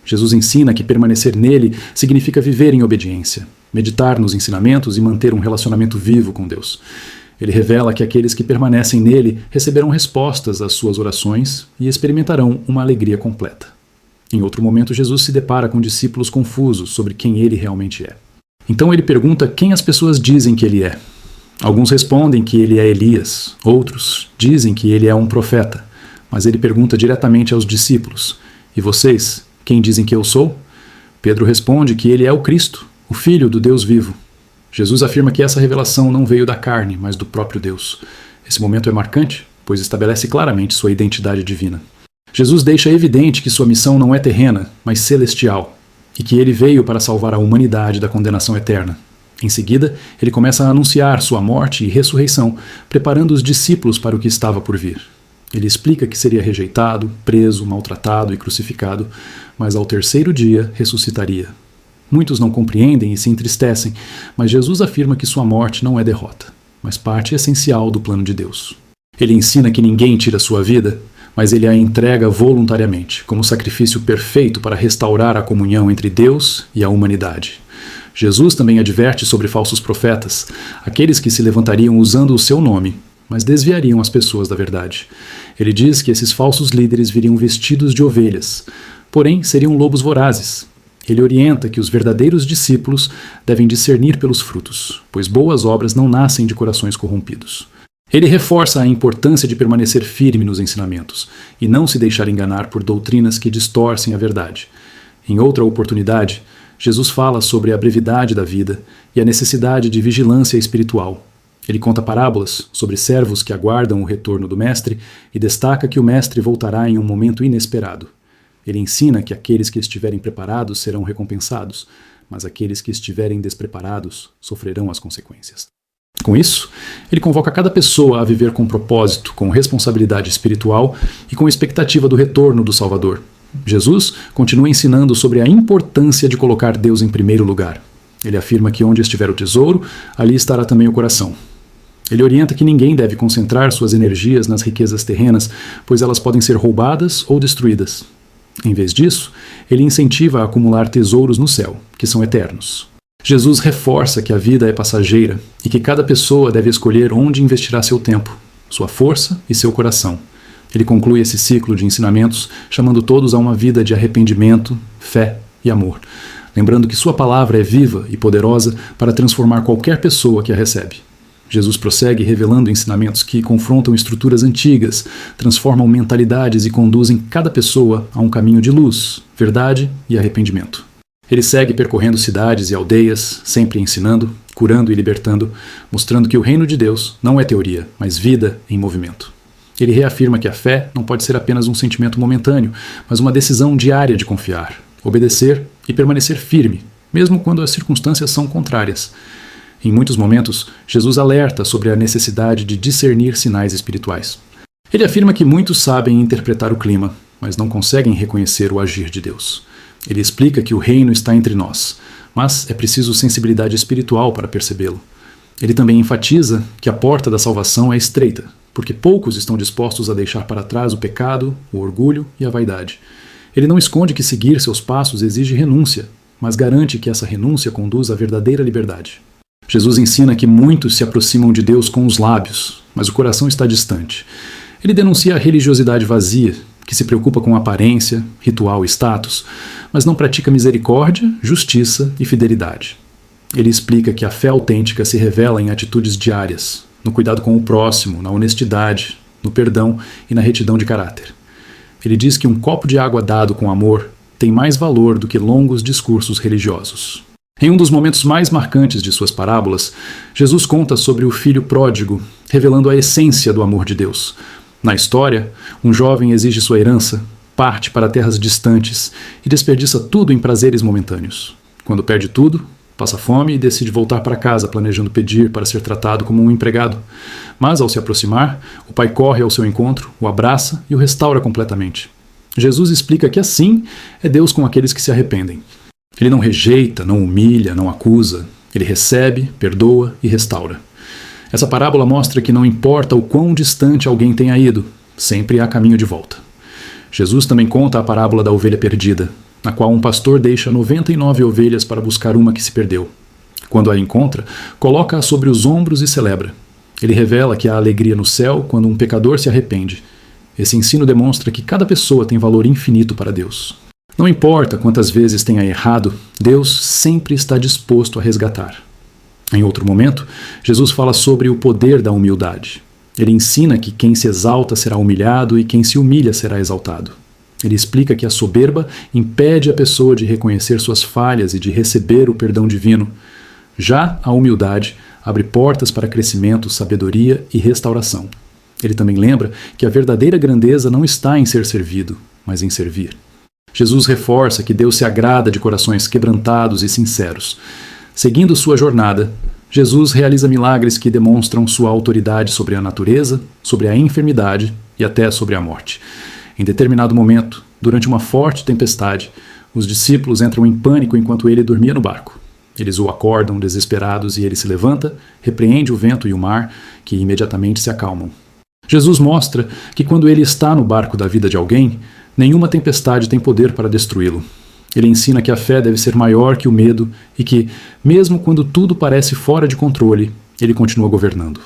Jesus ensina que permanecer nele significa viver em obediência, meditar nos ensinamentos e manter um relacionamento vivo com Deus. Ele revela que aqueles que permanecem nele receberão respostas às suas orações e experimentarão uma alegria completa. Em outro momento, Jesus se depara com discípulos confusos sobre quem ele realmente é. Então ele pergunta quem as pessoas dizem que ele é. Alguns respondem que ele é Elias, outros dizem que ele é um profeta, mas ele pergunta diretamente aos discípulos: e vocês, quem dizem que eu sou? Pedro responde que ele é o Cristo, o Filho do Deus vivo. Jesus afirma que essa revelação não veio da carne, mas do próprio Deus. Esse momento é marcante, pois estabelece claramente sua identidade divina. Jesus deixa evidente que sua missão não é terrena, mas celestial, e que ele veio para salvar a humanidade da condenação eterna. Em seguida, ele começa a anunciar sua morte e ressurreição, preparando os discípulos para o que estava por vir. Ele explica que seria rejeitado, preso, maltratado e crucificado, mas ao terceiro dia ressuscitaria. Muitos não compreendem e se entristecem, mas Jesus afirma que sua morte não é derrota, mas parte essencial do plano de Deus. Ele ensina que ninguém tira sua vida, mas ele a entrega voluntariamente, como sacrifício perfeito para restaurar a comunhão entre Deus e a humanidade. Jesus também adverte sobre falsos profetas, aqueles que se levantariam usando o seu nome, mas desviariam as pessoas da verdade. Ele diz que esses falsos líderes viriam vestidos de ovelhas, porém seriam lobos vorazes. Ele orienta que os verdadeiros discípulos devem discernir pelos frutos, pois boas obras não nascem de corações corrompidos. Ele reforça a importância de permanecer firme nos ensinamentos e não se deixar enganar por doutrinas que distorcem a verdade. Em outra oportunidade, Jesus fala sobre a brevidade da vida e a necessidade de vigilância espiritual. Ele conta parábolas sobre servos que aguardam o retorno do mestre e destaca que o mestre voltará em um momento inesperado. Ele ensina que aqueles que estiverem preparados serão recompensados, mas aqueles que estiverem despreparados sofrerão as consequências. Com isso, ele convoca cada pessoa a viver com propósito, com responsabilidade espiritual e com expectativa do retorno do Salvador. Jesus continua ensinando sobre a importância de colocar Deus em primeiro lugar. Ele afirma que onde estiver o tesouro, ali estará também o coração. Ele orienta que ninguém deve concentrar suas energias nas riquezas terrenas, pois elas podem ser roubadas ou destruídas. Em vez disso, ele incentiva a acumular tesouros no céu, que são eternos. Jesus reforça que a vida é passageira e que cada pessoa deve escolher onde investirá seu tempo, sua força e seu coração. Ele conclui esse ciclo de ensinamentos chamando todos a uma vida de arrependimento, fé e amor, lembrando que sua palavra é viva e poderosa para transformar qualquer pessoa que a recebe. Jesus prossegue revelando ensinamentos que confrontam estruturas antigas, transformam mentalidades e conduzem cada pessoa a um caminho de luz, verdade e arrependimento. Ele segue percorrendo cidades e aldeias, sempre ensinando, curando e libertando, mostrando que o reino de Deus não é teoria, mas vida em movimento. Ele reafirma que a fé não pode ser apenas um sentimento momentâneo, mas uma decisão diária de confiar, obedecer e permanecer firme, mesmo quando as circunstâncias são contrárias. Em muitos momentos, Jesus alerta sobre a necessidade de discernir sinais espirituais. Ele afirma que muitos sabem interpretar o clima, mas não conseguem reconhecer o agir de Deus. Ele explica que o reino está entre nós, mas é preciso sensibilidade espiritual para percebê-lo. Ele também enfatiza que a porta da salvação é estreita, porque poucos estão dispostos a deixar para trás o pecado, o orgulho e a vaidade. Ele não esconde que seguir seus passos exige renúncia, mas garante que essa renúncia conduz à verdadeira liberdade. Jesus ensina que muitos se aproximam de Deus com os lábios, mas o coração está distante. Ele denuncia a religiosidade vazia, que se preocupa com aparência, ritual e status, mas não pratica misericórdia, justiça e fidelidade. Ele explica que a fé autêntica se revela em atitudes diárias, no cuidado com o próximo, na honestidade, no perdão e na retidão de caráter. Ele diz que um copo de água dado com amor tem mais valor do que longos discursos religiosos. Em um dos momentos mais marcantes de suas parábolas, Jesus conta sobre o filho pródigo, revelando a essência do amor de Deus. Na história, um jovem exige sua herança, parte para terras distantes e desperdiça tudo em prazeres momentâneos. Quando perde tudo, passa fome e decide voltar para casa, planejando pedir para ser tratado como um empregado. Mas, ao se aproximar, o pai corre ao seu encontro, o abraça e o restaura completamente. Jesus explica que assim é Deus com aqueles que se arrependem. Ele não rejeita, não humilha, não acusa. Ele recebe, perdoa e restaura. Essa parábola mostra que não importa o quão distante alguém tenha ido, sempre há caminho de volta. Jesus também conta a parábola da ovelha perdida, na qual um pastor deixa 99 ovelhas para buscar uma que se perdeu. Quando a encontra, coloca-a sobre os ombros e celebra. Ele revela que há alegria no céu quando um pecador se arrepende. Esse ensino demonstra que cada pessoa tem valor infinito para Deus. Não importa quantas vezes tenha errado, Deus sempre está disposto a resgatar. Em outro momento, Jesus fala sobre o poder da humildade. Ele ensina que quem se exalta será humilhado e quem se humilha será exaltado. Ele explica que a soberba impede a pessoa de reconhecer suas falhas e de receber o perdão divino. Já a humildade abre portas para crescimento, sabedoria e restauração. Ele também lembra que a verdadeira grandeza não está em ser servido, mas em servir. Jesus reforça que Deus se agrada de corações quebrantados e sinceros. Seguindo sua jornada, Jesus realiza milagres que demonstram sua autoridade sobre a natureza, sobre a enfermidade e até sobre a morte. Em determinado momento, durante uma forte tempestade, os discípulos entram em pânico enquanto ele dormia no barco. Eles o acordam desesperados e ele se levanta, repreende o vento e o mar, que imediatamente se acalmam. Jesus mostra que quando ele está no barco da vida de alguém, nenhuma tempestade tem poder para destruí-lo. Ele ensina que a fé deve ser maior que o medo e que, mesmo quando tudo parece fora de controle, ele continua governando.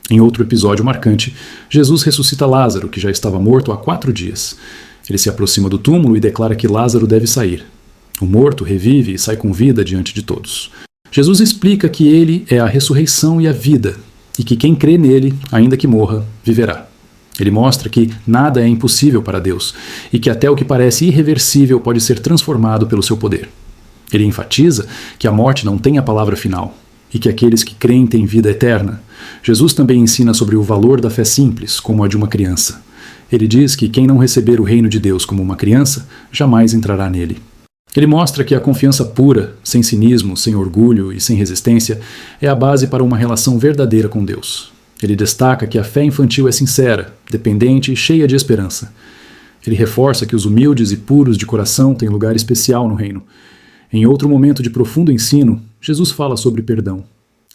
Em outro episódio marcante, Jesus ressuscita Lázaro, que já estava morto há 4 dias. Ele se aproxima do túmulo e declara que Lázaro deve sair. O morto revive e sai com vida diante de todos. Jesus explica que ele é a ressurreição e a vida, e que quem crê nele, ainda que morra, viverá. Ele mostra que nada é impossível para Deus e que até o que parece irreversível pode ser transformado pelo seu poder. Ele enfatiza que a morte não tem a palavra final e que aqueles que creem têm vida eterna. Jesus também ensina sobre o valor da fé simples, como a de uma criança. Ele diz que quem não receber o reino de Deus como uma criança, jamais entrará nele. Ele mostra que a confiança pura, sem cinismo, sem orgulho e sem resistência, é a base para uma relação verdadeira com Deus. Ele destaca que a fé infantil é sincera, dependente e cheia de esperança. Ele reforça que os humildes e puros de coração têm lugar especial no reino. Em outro momento de profundo ensino, Jesus fala sobre perdão.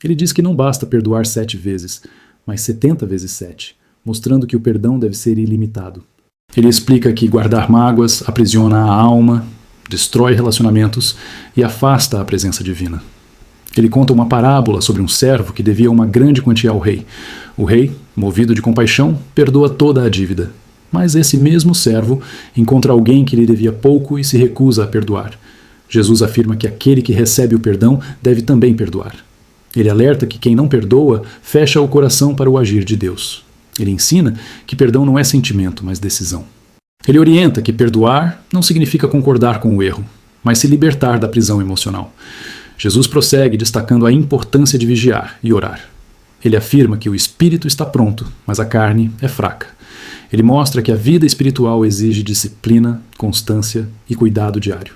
Ele diz que não basta perdoar 7 vezes, mas 70 vezes 7, mostrando que o perdão deve ser ilimitado. Ele explica que guardar mágoas aprisiona a alma, destrói relacionamentos e afasta a presença divina. Ele conta uma parábola sobre um servo que devia uma grande quantia ao rei. O rei, movido de compaixão, perdoa toda a dívida. Mas esse mesmo servo encontra alguém que lhe devia pouco e se recusa a perdoar. Jesus afirma que aquele que recebe o perdão deve também perdoar. Ele alerta que quem não perdoa fecha o coração para o agir de Deus. Ele ensina que perdão não é sentimento, mas decisão. Ele orienta que perdoar não significa concordar com o erro, mas se libertar da prisão emocional. Jesus prossegue destacando a importância de vigiar e orar. Ele afirma que o espírito está pronto, mas a carne é fraca. Ele mostra que a vida espiritual exige disciplina, constância e cuidado diário.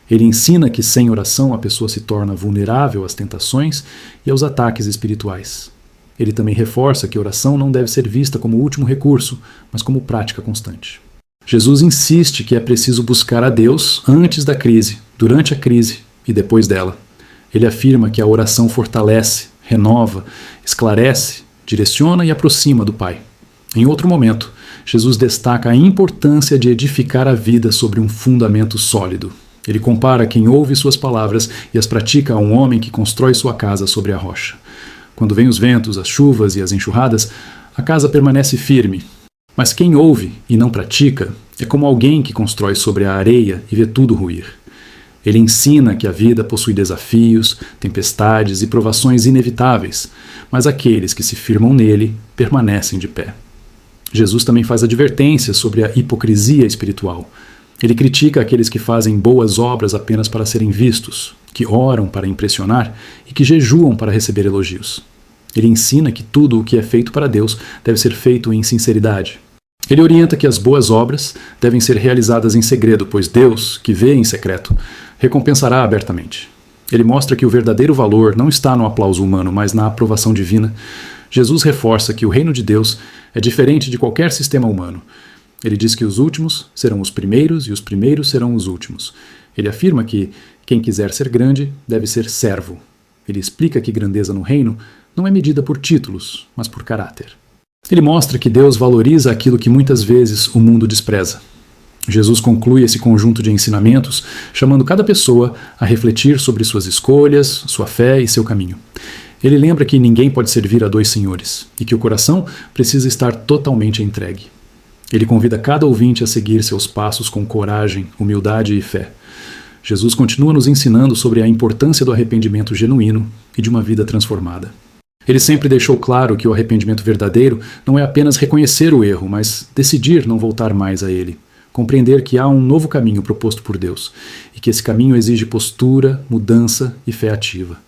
Ele ensina que sem oração a pessoa se torna vulnerável às tentações e aos ataques espirituais. Ele também reforça que a oração não deve ser vista como último recurso, mas como prática constante. Jesus insiste que é preciso buscar a Deus antes da crise, durante a crise e depois dela. Ele afirma que a oração fortalece, renova, esclarece, direciona e aproxima do Pai. Em outro momento, Jesus destaca a importância de edificar a vida sobre um fundamento sólido. Ele compara quem ouve suas palavras e as pratica a um homem que constrói sua casa sobre a rocha. Quando vêm os ventos, as chuvas e as enxurradas, a casa permanece firme. Mas quem ouve e não pratica é como alguém que constrói sobre a areia e vê tudo ruir. Ele ensina que a vida possui desafios, tempestades e provações inevitáveis, mas aqueles que se firmam nele permanecem de pé. Jesus também faz advertências sobre a hipocrisia espiritual. Ele critica aqueles que fazem boas obras apenas para serem vistos, que oram para impressionar e que jejuam para receber elogios. Ele ensina que tudo o que é feito para Deus deve ser feito em sinceridade. Ele orienta que as boas obras devem ser realizadas em segredo, pois Deus, que vê em secreto, recompensará abertamente. Ele mostra que o verdadeiro valor não está no aplauso humano, mas na aprovação divina. Jesus reforça que o reino de Deus é diferente de qualquer sistema humano. Ele diz que os últimos serão os primeiros e os primeiros serão os últimos. Ele afirma que quem quiser ser grande deve ser servo. Ele explica que grandeza no reino não é medida por títulos, mas por caráter. Ele mostra que Deus valoriza aquilo que muitas vezes o mundo despreza. Jesus conclui esse conjunto de ensinamentos, chamando cada pessoa a refletir sobre suas escolhas, sua fé e seu caminho. Ele lembra que ninguém pode servir a dois senhores e que o coração precisa estar totalmente entregue. Ele convida cada ouvinte a seguir seus passos com coragem, humildade e fé. Jesus continua nos ensinando sobre a importância do arrependimento genuíno e de uma vida transformada. Ele sempre deixou claro que o arrependimento verdadeiro não é apenas reconhecer o erro, mas decidir não voltar mais a ele. Compreender que há um novo caminho proposto por Deus e que esse caminho exige postura, mudança e fé ativa.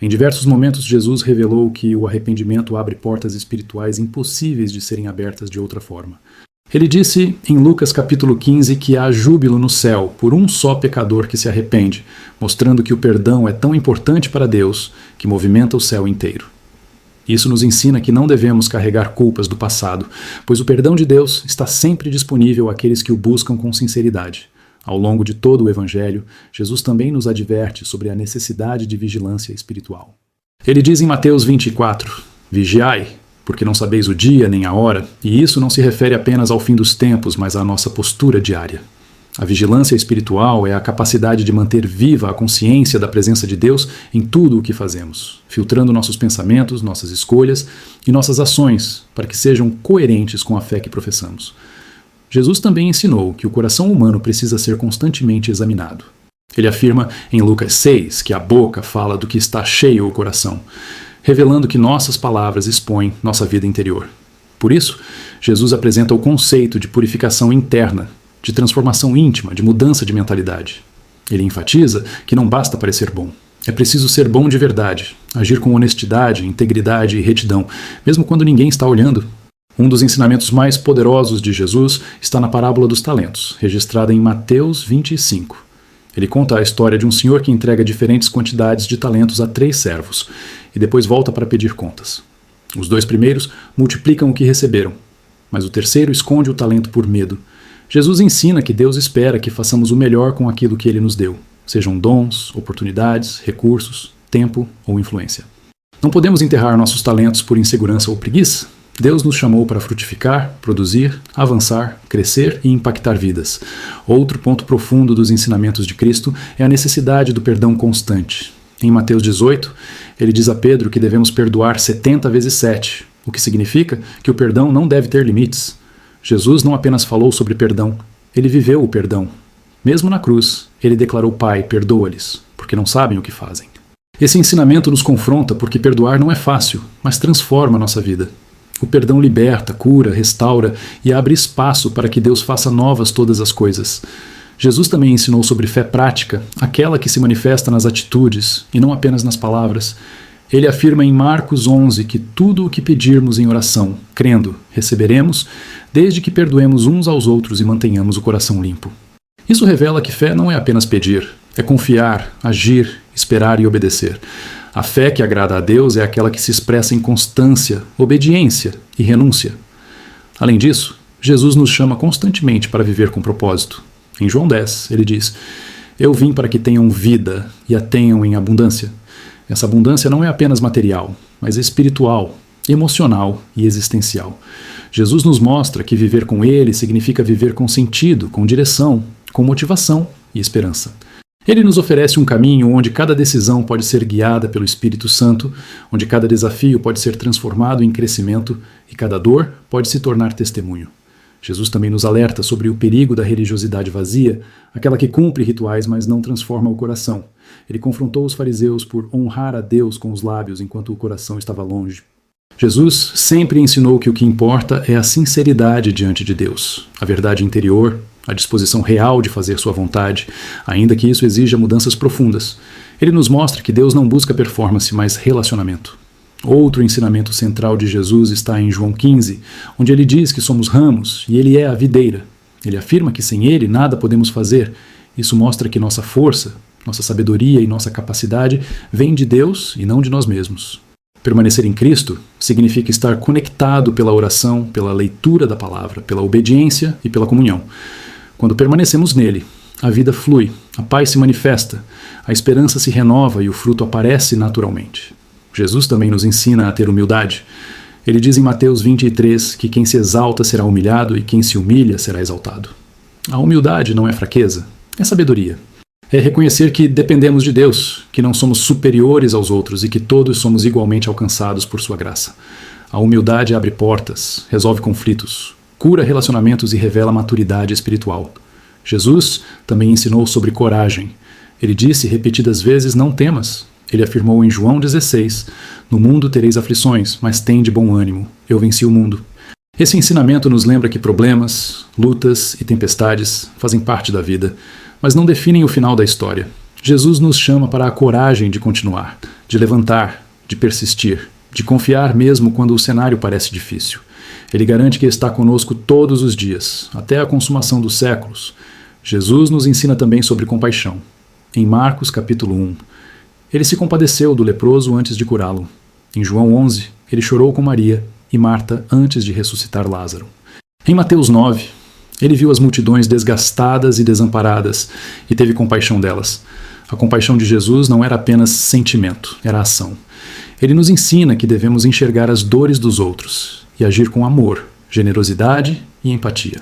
Em diversos momentos, Jesus revelou que o arrependimento abre portas espirituais impossíveis de serem abertas de outra forma. Ele disse em Lucas capítulo 15 que há júbilo no céu por um só pecador que se arrepende, mostrando que o perdão é tão importante para Deus que movimenta o céu inteiro. Isso nos ensina que não devemos carregar culpas do passado, pois o perdão de Deus está sempre disponível àqueles que o buscam com sinceridade. Ao longo de todo o Evangelho, Jesus também nos adverte sobre a necessidade de vigilância espiritual. Ele diz em Mateus 24, Vigiai, porque não sabeis o dia nem a hora, e isso não se refere apenas ao fim dos tempos, mas à nossa postura diária. A vigilância espiritual é a capacidade de manter viva a consciência da presença de Deus em tudo o que fazemos, filtrando nossos pensamentos, nossas escolhas e nossas ações para que sejam coerentes com a fé que professamos. Jesus também ensinou que o coração humano precisa ser constantemente examinado. Ele afirma em Lucas 6 que a boca fala do que está cheio o coração, revelando que nossas palavras expõem nossa vida interior. Por isso, Jesus apresenta o conceito de purificação interna, de transformação íntima, de mudança de mentalidade. Ele enfatiza que não basta parecer bom. É preciso ser bom de verdade, agir com honestidade, integridade e retidão, mesmo quando ninguém está olhando. Um dos ensinamentos mais poderosos de Jesus está na parábola dos talentos, registrada em Mateus 25. Ele conta a história de um senhor que entrega diferentes quantidades de talentos a 3 servos, e depois volta para pedir contas. Os 2 primeiros multiplicam o que receberam, mas o terceiro esconde o talento por medo. Jesus ensina que Deus espera que façamos o melhor com aquilo que Ele nos deu, sejam dons, oportunidades, recursos, tempo ou influência. Não podemos enterrar nossos talentos por insegurança ou preguiça. Deus nos chamou para frutificar, produzir, avançar, crescer e impactar vidas. Outro ponto profundo dos ensinamentos de Cristo é a necessidade do perdão constante. Em Mateus 18, ele diz a Pedro que devemos perdoar 70 vezes 7, o que significa que o perdão não deve ter limites. Jesus não apenas falou sobre perdão, ele viveu o perdão. Mesmo na cruz, ele declarou: Pai, perdoa-lhes, porque não sabem o que fazem. Esse ensinamento nos confronta porque perdoar não é fácil, mas transforma a nossa vida. O perdão liberta, cura, restaura e abre espaço para que Deus faça novas todas as coisas. Jesus também ensinou sobre fé prática, aquela que se manifesta nas atitudes e não apenas nas palavras. Ele afirma em Marcos 11 que tudo o que pedirmos em oração, crendo, receberemos, desde que perdoemos uns aos outros e mantenhamos o coração limpo. Isso revela que fé não é apenas pedir, é confiar, agir, esperar e obedecer. A fé que agrada a Deus é aquela que se expressa em constância, obediência e renúncia. Além disso, Jesus nos chama constantemente para viver com propósito. Em João 10, ele diz: Eu vim para que tenham vida e a tenham em abundância. Essa abundância não é apenas material, mas espiritual, emocional e existencial. Jesus nos mostra que viver com Ele significa viver com sentido, com direção, com motivação e esperança. Ele nos oferece um caminho onde cada decisão pode ser guiada pelo Espírito Santo, onde cada desafio pode ser transformado em crescimento e cada dor pode se tornar testemunho. Jesus também nos alerta sobre o perigo da religiosidade vazia, aquela que cumpre rituais, mas não transforma o coração. Ele confrontou os fariseus por honrar a Deus com os lábios enquanto o coração estava longe. Jesus sempre ensinou que o que importa é a sinceridade diante de Deus, a verdade interior, a disposição real de fazer sua vontade, ainda que isso exija mudanças profundas. Ele nos mostra que Deus não busca performance, mas relacionamento. Outro ensinamento central de Jesus está em João 15, onde ele diz que somos ramos e ele é a videira. Ele afirma que sem ele nada podemos fazer. Isso mostra que nossa força, nossa sabedoria e nossa capacidade vêm de Deus e não de nós mesmos. Permanecer em Cristo significa estar conectado pela oração, pela leitura da palavra, pela obediência e pela comunhão. Quando permanecemos nele, a vida flui, a paz se manifesta, a esperança se renova e o fruto aparece naturalmente. Jesus também nos ensina a ter humildade. Ele diz em Mateus 23 que quem se exalta será humilhado e quem se humilha será exaltado. A humildade não é fraqueza, é sabedoria. É reconhecer que dependemos de Deus, que não somos superiores aos outros e que todos somos igualmente alcançados por sua graça. A humildade abre portas, resolve conflitos, cura relacionamentos e revela maturidade espiritual. Jesus também ensinou sobre coragem. Ele disse repetidas vezes: não temas. Ele afirmou em João 16, no mundo tereis aflições, mas tende bom ânimo, eu venci o mundo. Esse ensinamento nos lembra que problemas, lutas e tempestades fazem parte da vida, mas não definem o final da história. Jesus nos chama para a coragem de continuar, de levantar, de persistir, de confiar mesmo quando o cenário parece difícil. Ele garante que está conosco todos os dias, até a consumação dos séculos. Jesus nos ensina também sobre compaixão. Em Marcos capítulo 1, ele se compadeceu do leproso antes de curá-lo. Em João 11, ele chorou com Maria e Marta antes de ressuscitar Lázaro. Em Mateus 9, ele viu as multidões desgastadas e desamparadas e teve compaixão delas. A compaixão de Jesus não era apenas sentimento, era ação. Ele nos ensina que devemos enxergar as dores dos outros e agir com amor, generosidade e empatia.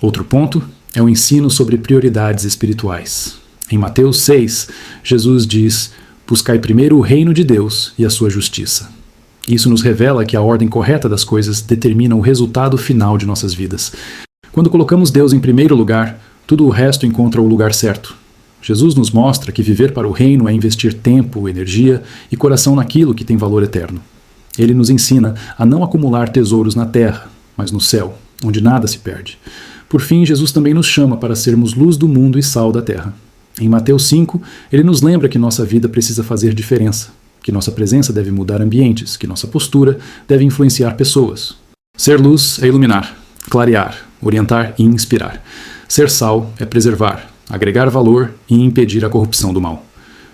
Outro ponto é o ensino sobre prioridades espirituais. Em Mateus 6, Jesus diz: buscai primeiro o reino de Deus e a sua justiça. Isso nos revela que a ordem correta das coisas determina o resultado final de nossas vidas. Quando colocamos Deus em primeiro lugar, tudo o resto encontra o lugar certo. Jesus nos mostra que viver para o reino é investir tempo, energia e coração naquilo que tem valor eterno. Ele nos ensina a não acumular tesouros na terra, mas no céu, onde nada se perde. Por fim, Jesus também nos chama para sermos luz do mundo e sal da terra. Em Mateus 5, ele nos lembra que nossa vida precisa fazer diferença, que nossa presença deve mudar ambientes, que nossa postura deve influenciar pessoas. Ser luz é iluminar, clarear, orientar e inspirar. Ser sal é preservar, agregar valor e impedir a corrupção do mal.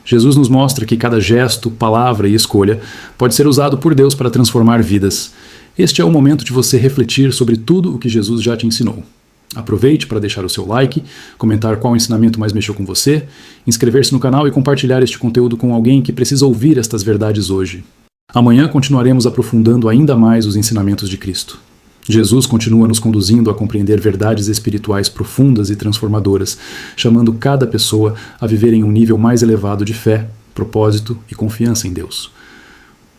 Jesus nos mostra que cada gesto, palavra e escolha pode ser usado por Deus para transformar vidas. Este é o momento de você refletir sobre tudo o que Jesus já te ensinou. Aproveite para deixar o seu like, comentar qual ensinamento mais mexeu com você, inscrever-se no canal e compartilhar este conteúdo com alguém que precisa ouvir estas verdades hoje. Amanhã continuaremos aprofundando ainda mais os ensinamentos de Cristo. Jesus continua nos conduzindo a compreender verdades espirituais profundas e transformadoras, chamando cada pessoa a viver em um nível mais elevado de fé, propósito e confiança em Deus.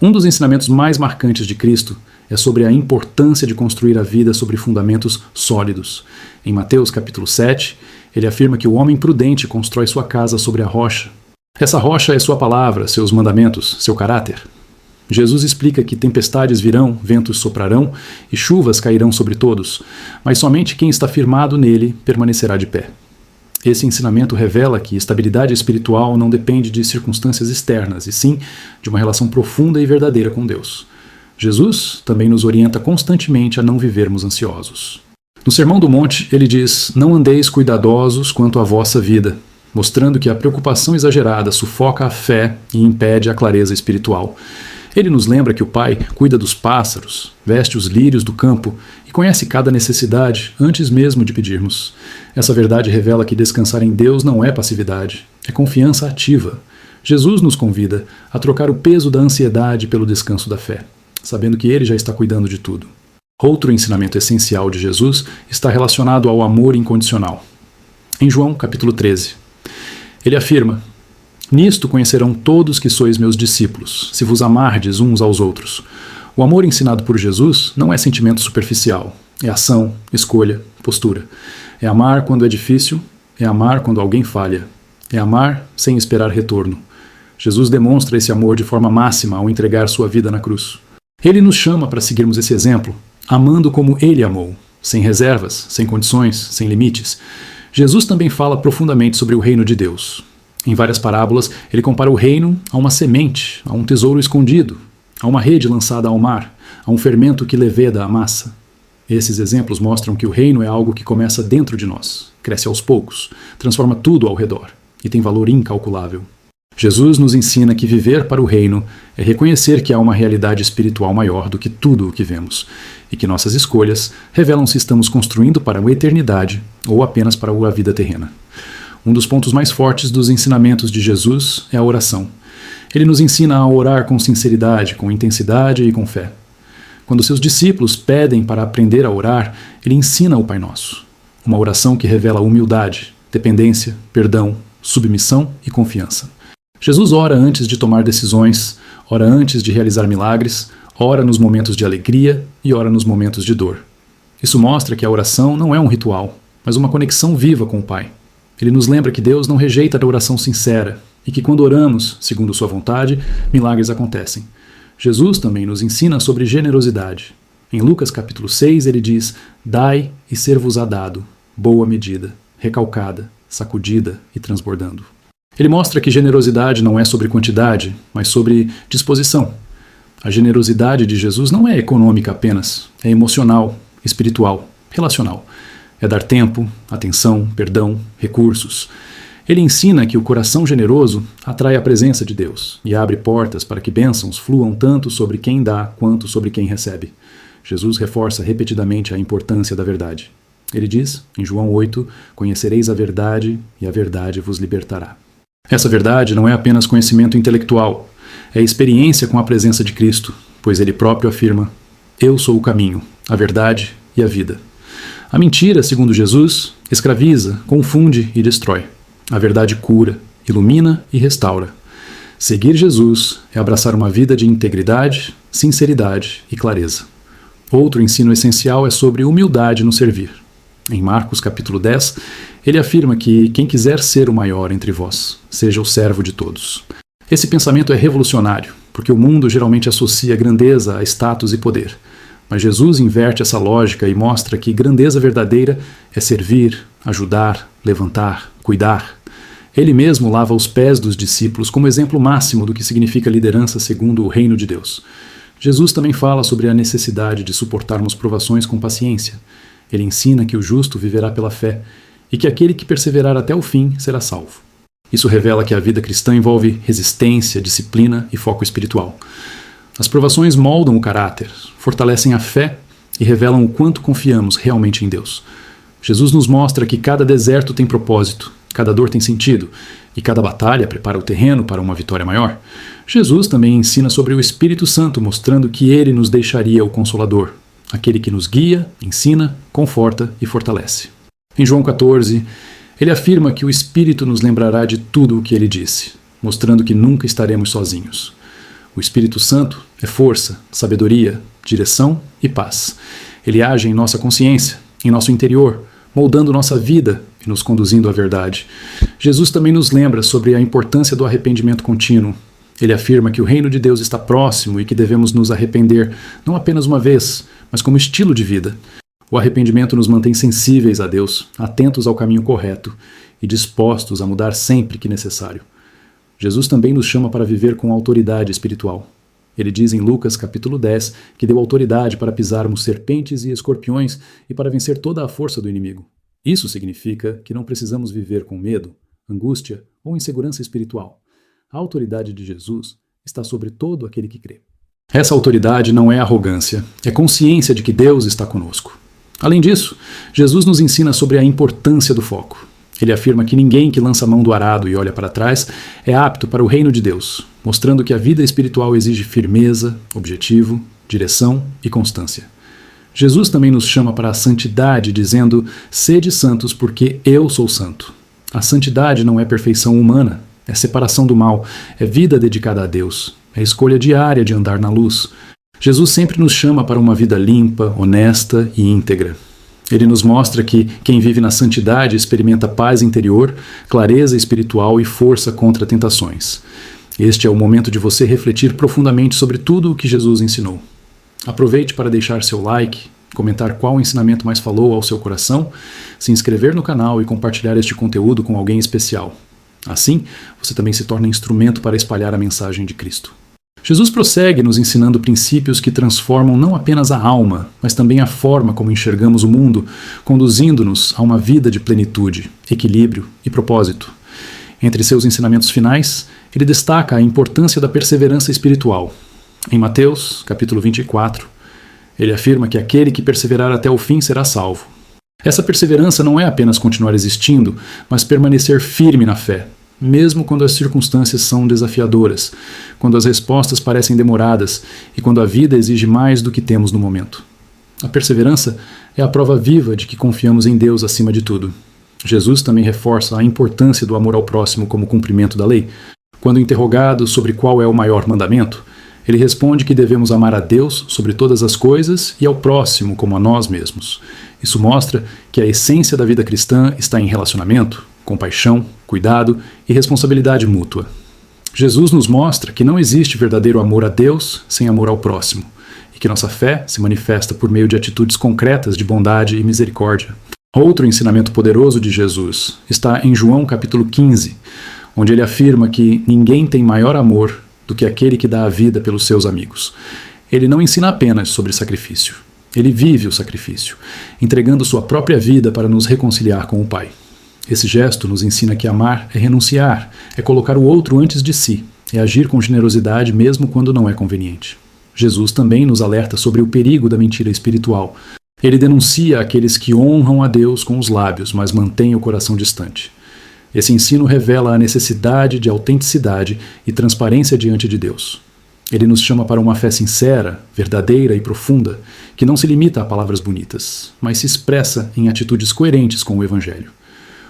Um dos ensinamentos mais marcantes de Cristo é sobre a importância de construir a vida sobre fundamentos sólidos. Em Mateus capítulo 7, ele afirma que o homem prudente constrói sua casa sobre a rocha. Essa rocha é sua palavra, seus mandamentos, seu caráter. Jesus explica que tempestades virão, ventos soprarão e chuvas cairão sobre todos, mas somente quem está firmado nele permanecerá de pé. Esse ensinamento revela que estabilidade espiritual não depende de circunstâncias externas, e sim de uma relação profunda e verdadeira com Deus. Jesus também nos orienta constantemente a não vivermos ansiosos. No Sermão do Monte, ele diz: não andeis cuidadosos quanto à vossa vida, mostrando que a preocupação exagerada sufoca a fé e impede a clareza espiritual. Ele nos lembra que o Pai cuida dos pássaros, veste os lírios do campo e conhece cada necessidade antes mesmo de pedirmos. Essa verdade revela que descansar em Deus não é passividade, é confiança ativa. Jesus nos convida a trocar o peso da ansiedade pelo descanso da fé, sabendo que Ele já está cuidando de tudo. Outro ensinamento essencial de Jesus está relacionado ao amor incondicional. Em João capítulo 13, ele afirma: nisto conhecerão todos que sois meus discípulos, se vos amardes uns aos outros. O amor ensinado por Jesus não é sentimento superficial, é ação, escolha, postura. É amar quando é difícil, é amar quando alguém falha, é amar sem esperar retorno. Jesus demonstra esse amor de forma máxima ao entregar sua vida na cruz. Ele nos chama para seguirmos esse exemplo, amando como Ele amou, sem reservas, sem condições, sem limites. Jesus também fala profundamente sobre o reino de Deus. Em várias parábolas, ele compara o reino a uma semente, a um tesouro escondido, a uma rede lançada ao mar, a um fermento que leveda a massa. Esses exemplos mostram que o reino é algo que começa dentro de nós, cresce aos poucos, transforma tudo ao redor e tem valor incalculável. Jesus nos ensina que viver para o reino é reconhecer que há uma realidade espiritual maior do que tudo o que vemos e que nossas escolhas revelam se estamos construindo para a eternidade ou apenas para a vida terrena. Um dos pontos mais fortes dos ensinamentos de Jesus é a oração. Ele nos ensina a orar com sinceridade, com intensidade e com fé. Quando seus discípulos pedem para aprender a orar, ele ensina o Pai Nosso. Uma oração que revela humildade, dependência, perdão, submissão e confiança. Jesus ora antes de tomar decisões, ora antes de realizar milagres, ora nos momentos de alegria e ora nos momentos de dor. Isso mostra que a oração não é um ritual, mas uma conexão viva com o Pai. Ele nos lembra que Deus não rejeita a oração sincera e que quando oramos, segundo sua vontade, milagres acontecem. Jesus também nos ensina sobre generosidade. Em Lucas capítulo 6 ele diz: "Dai e ser-vos-á dado, boa medida, recalcada, sacudida e transbordando." Ele mostra que generosidade não é sobre quantidade, mas sobre disposição. A generosidade de Jesus não é econômica apenas, é emocional, espiritual, relacional. É dar tempo, atenção, perdão, recursos. Ele ensina que o coração generoso atrai a presença de Deus e abre portas para que bênçãos fluam tanto sobre quem dá quanto sobre quem recebe. Jesus reforça repetidamente a importância da verdade. Ele diz, em João 8, "Conhecereis a verdade e a verdade vos libertará." Essa verdade não é apenas conhecimento intelectual, é experiência com a presença de Cristo, pois ele próprio afirma: "Eu sou o caminho, a verdade e a vida." A mentira, segundo Jesus, escraviza, confunde e destrói. A verdade cura, ilumina e restaura. Seguir Jesus é abraçar uma vida de integridade, sinceridade e clareza. Outro ensino essencial é sobre humildade no servir. Em Marcos capítulo 10, ele afirma que quem quiser ser o maior entre vós, seja o servo de todos. Esse pensamento é revolucionário, porque o mundo geralmente associa grandeza a status e poder. Mas Jesus inverte essa lógica e mostra que grandeza verdadeira é servir, ajudar, levantar, cuidar. Ele mesmo lava os pés dos discípulos como exemplo máximo do que significa liderança segundo o reino de Deus. Jesus também fala sobre a necessidade de suportarmos provações com paciência. Ele ensina que o justo viverá pela fé e que aquele que perseverar até o fim será salvo. Isso revela que a vida cristã envolve resistência, disciplina e foco espiritual. As provações moldam o caráter, fortalecem a fé e revelam o quanto confiamos realmente em Deus. Jesus nos mostra que cada deserto tem propósito, cada dor tem sentido e cada batalha prepara o terreno para uma vitória maior. Jesus também ensina sobre o Espírito Santo, mostrando que ele nos deixaria o Consolador, aquele que nos guia, ensina, conforta e fortalece. Em João 14, ele afirma que o Espírito nos lembrará de tudo o que ele disse, mostrando que nunca estaremos sozinhos. O Espírito Santo é força, sabedoria, direção e paz. Ele age em nossa consciência, em nosso interior, moldando nossa vida e nos conduzindo à verdade. Jesus também nos lembra sobre a importância do arrependimento contínuo. Ele afirma que o reino de Deus está próximo e que devemos nos arrepender não apenas uma vez, mas como estilo de vida. O arrependimento nos mantém sensíveis a Deus, atentos ao caminho correto e dispostos a mudar sempre que necessário. Jesus também nos chama para viver com autoridade espiritual. Ele diz em Lucas capítulo 10 que deu autoridade para pisarmos serpentes e escorpiões e para vencer toda a força do inimigo. Isso significa que não precisamos viver com medo, angústia ou insegurança espiritual. A autoridade de Jesus está sobre todo aquele que crê. Essa autoridade não é arrogância, é consciência de que Deus está conosco. Além disso, Jesus nos ensina sobre a importância do foco. Ele afirma que ninguém que lança a mão do arado e olha para trás é apto para o reino de Deus, mostrando que a vida espiritual exige firmeza, objetivo, direção e constância. Jesus também nos chama para a santidade, dizendo: "Sede santos, porque eu sou santo." A santidade não é perfeição humana, é separação do mal, é vida dedicada a Deus, é escolha diária de andar na luz. Jesus sempre nos chama para uma vida limpa, honesta e íntegra. Ele nos mostra que quem vive na santidade experimenta paz interior, clareza espiritual e força contra tentações. Este é o momento de você refletir profundamente sobre tudo o que Jesus ensinou. Aproveite para deixar seu like, comentar qual ensinamento mais falou ao seu coração, se inscrever no canal e compartilhar este conteúdo com alguém especial. Assim, você também se torna instrumento para espalhar a mensagem de Cristo. Jesus prossegue nos ensinando princípios que transformam não apenas a alma, mas também a forma como enxergamos o mundo, conduzindo-nos a uma vida de plenitude, equilíbrio e propósito. Entre seus ensinamentos finais, ele destaca a importância da perseverança espiritual. Em Mateus, capítulo 24, ele afirma que aquele que perseverar até o fim será salvo. Essa perseverança não é apenas continuar existindo, mas permanecer firme na fé, mesmo quando as circunstâncias são desafiadoras, quando as respostas parecem demoradas e quando a vida exige mais do que temos no momento. A perseverança é a prova viva de que confiamos em Deus acima de tudo. Jesus também reforça a importância do amor ao próximo como cumprimento da lei. Quando interrogado sobre qual é o maior mandamento, ele responde que devemos amar a Deus sobre todas as coisas e ao próximo como a nós mesmos. Isso mostra que a essência da vida cristã está em relacionamento, compaixão, cuidado e responsabilidade mútua. Jesus nos mostra que não existe verdadeiro amor a Deus sem amor ao próximo, e que nossa fé se manifesta por meio de atitudes concretas de bondade e misericórdia. Outro ensinamento poderoso de Jesus está em João capítulo 15, onde ele afirma que ninguém tem maior amor do que aquele que dá a vida pelos seus amigos. Ele não ensina apenas sobre sacrifício. Ele vive o sacrifício, entregando sua própria vida para nos reconciliar com o Pai. Esse gesto nos ensina que amar é renunciar, é colocar o outro antes de si, é agir com generosidade mesmo quando não é conveniente. Jesus também nos alerta sobre o perigo da mentira espiritual. Ele denuncia aqueles que honram a Deus com os lábios, mas mantêm o coração distante. Esse ensino revela a necessidade de autenticidade e transparência diante de Deus. Ele nos chama para uma fé sincera, verdadeira e profunda, que não se limita a palavras bonitas, mas se expressa em atitudes coerentes com o Evangelho.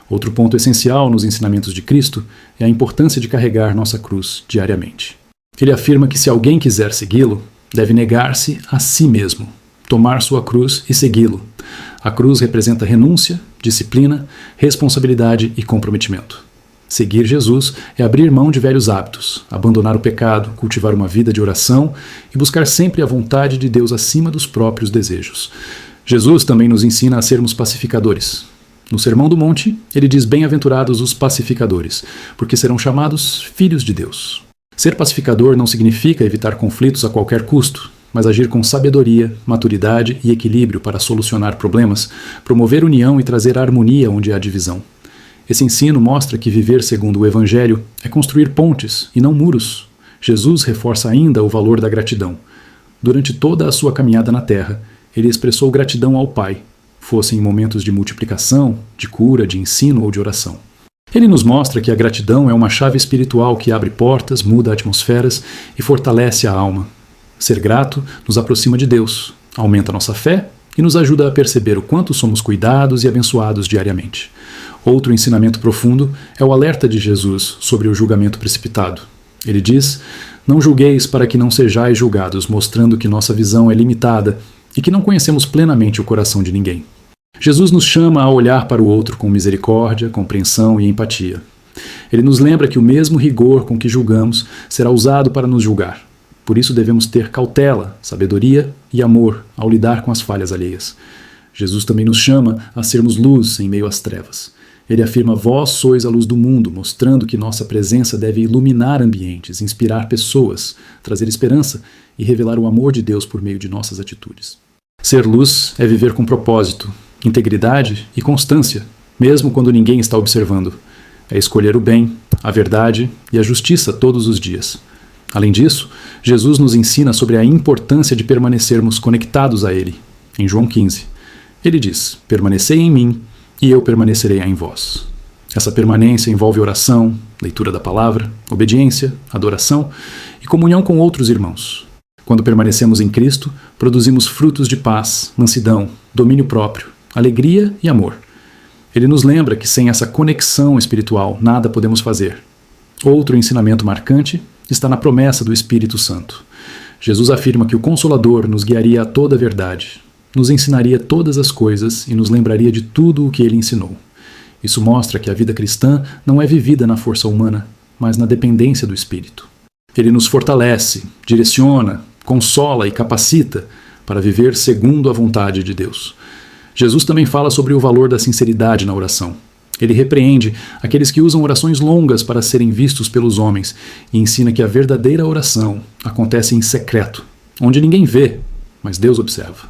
Outro ponto essencial nos ensinamentos de Cristo é a importância de carregar nossa cruz diariamente. Ele afirma que se alguém quiser segui-lo, deve negar-se a si mesmo, tomar sua cruz e segui-lo. A cruz representa renúncia, disciplina, responsabilidade e comprometimento. Seguir Jesus é abrir mão de velhos hábitos, abandonar o pecado, cultivar uma vida de oração e buscar sempre a vontade de Deus acima dos próprios desejos. Jesus também nos ensina a sermos pacificadores. No Sermão do Monte, ele diz: bem-aventurados os pacificadores, porque serão chamados filhos de Deus. Ser pacificador não significa evitar conflitos a qualquer custo, mas agir com sabedoria, maturidade e equilíbrio para solucionar problemas, promover união e trazer harmonia onde há divisão. Esse ensino mostra que viver segundo o Evangelho é construir pontes e não muros. Jesus reforça ainda o valor da gratidão. Durante toda a sua caminhada na terra, ele expressou gratidão ao Pai, fosse em momentos de multiplicação, de cura, de ensino ou de oração. Ele nos mostra que a gratidão é uma chave espiritual que abre portas, muda atmosferas e fortalece a alma. Ser grato nos aproxima de Deus, aumenta nossa fé e nos ajuda a perceber o quanto somos cuidados e abençoados diariamente. Outro ensinamento profundo é o alerta de Jesus sobre o julgamento precipitado. Ele diz: não julgueis para que não sejais julgados, mostrando que nossa visão é limitada e que não conhecemos plenamente o coração de ninguém. Jesus nos chama a olhar para o outro com misericórdia, compreensão e empatia. Ele nos lembra que o mesmo rigor com que julgamos será usado para nos julgar. Por isso devemos ter cautela, sabedoria e amor ao lidar com as falhas alheias. Jesus também nos chama a sermos luz em meio às trevas. Ele afirma: vós sois a luz do mundo, mostrando que nossa presença deve iluminar ambientes, inspirar pessoas, trazer esperança e revelar o amor de Deus por meio de nossas atitudes. Ser luz é viver com propósito, integridade e constância, mesmo quando ninguém está observando. É escolher o bem, a verdade e a justiça todos os dias. Além disso, Jesus nos ensina sobre a importância de permanecermos conectados a Ele. Em João 15, ele diz: permanecei em mim e eu permanecerei em vós. Essa permanência envolve oração, leitura da palavra, obediência, adoração e comunhão com outros irmãos. Quando permanecemos em Cristo, produzimos frutos de paz, mansidão, domínio próprio, alegria e amor. Ele nos lembra que sem essa conexão espiritual nada podemos fazer. Outro ensinamento marcante está na promessa do Espírito Santo. Jesus afirma que o Consolador nos guiaria a toda a verdade, nos ensinaria todas as coisas e nos lembraria de tudo o que ele ensinou. Isso mostra que a vida cristã não é vivida na força humana, mas na dependência do Espírito. Ele nos fortalece, direciona, consola e capacita para viver segundo a vontade de Deus. Jesus também fala sobre o valor da sinceridade na oração. Ele repreende aqueles que usam orações longas para serem vistos pelos homens e ensina que a verdadeira oração acontece em secreto, onde ninguém vê, mas Deus observa.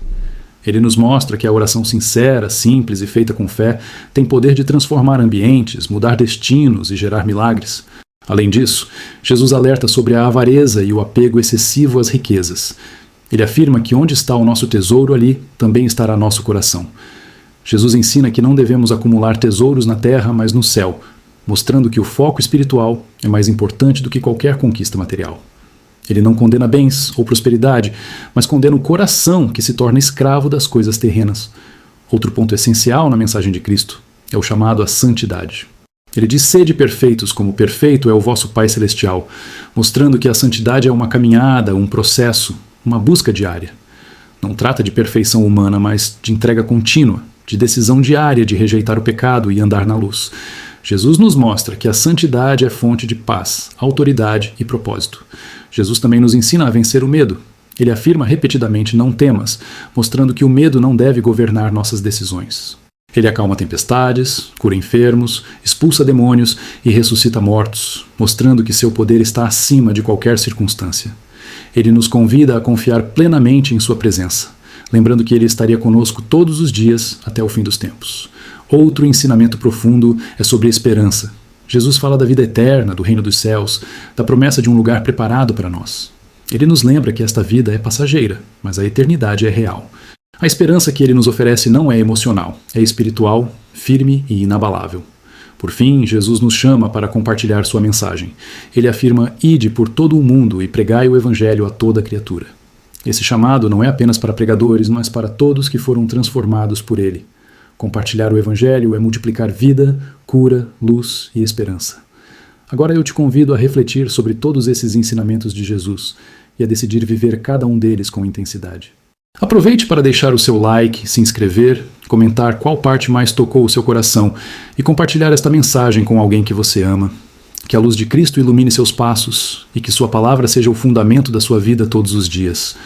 Ele nos mostra que a oração sincera, simples e feita com fé tem poder de transformar ambientes, mudar destinos e gerar milagres. Além disso, Jesus alerta sobre a avareza e o apego excessivo às riquezas. Ele afirma que onde está o nosso tesouro, ali também estará nosso coração. Jesus ensina que não devemos acumular tesouros na terra, mas no céu, mostrando que o foco espiritual é mais importante do que qualquer conquista material. Ele não condena bens ou prosperidade, mas condena o coração que se torna escravo das coisas terrenas. Outro ponto essencial na mensagem de Cristo é o chamado à santidade. Ele diz: sede perfeitos, como perfeito é o vosso Pai Celestial, mostrando que a santidade é uma caminhada, um processo, uma busca diária. Não trata de perfeição humana, mas de entrega contínua, de decisão diária de rejeitar o pecado e andar na luz. Jesus nos mostra que a santidade é fonte de paz, autoridade e propósito. Jesus também nos ensina a vencer o medo. Ele afirma repetidamente: não temas, mostrando que o medo não deve governar nossas decisões. Ele acalma tempestades, cura enfermos, expulsa demônios e ressuscita mortos, mostrando que seu poder está acima de qualquer circunstância. Ele nos convida a confiar plenamente em sua presença, lembrando que ele estaria conosco todos os dias até o fim dos tempos. Outro ensinamento profundo é sobre esperança. Jesus fala da vida eterna, do reino dos céus, da promessa de um lugar preparado para nós. Ele nos lembra que esta vida é passageira, mas a eternidade é real. A esperança que ele nos oferece não é emocional, é espiritual, firme e inabalável. Por fim, Jesus nos chama para compartilhar sua mensagem. Ele afirma: ide por todo o mundo e pregai o evangelho a toda criatura. Esse chamado não é apenas para pregadores, mas para todos que foram transformados por ele. Compartilhar o evangelho é multiplicar vida, cura, luz e esperança. Agora eu te convido a refletir sobre todos esses ensinamentos de Jesus e a decidir viver cada um deles com intensidade. Aproveite para deixar o seu like, se inscrever, comentar qual parte mais tocou o seu coração e compartilhar esta mensagem com alguém que você ama. Que a luz de Cristo ilumine seus passos e que sua palavra seja o fundamento da sua vida todos os dias.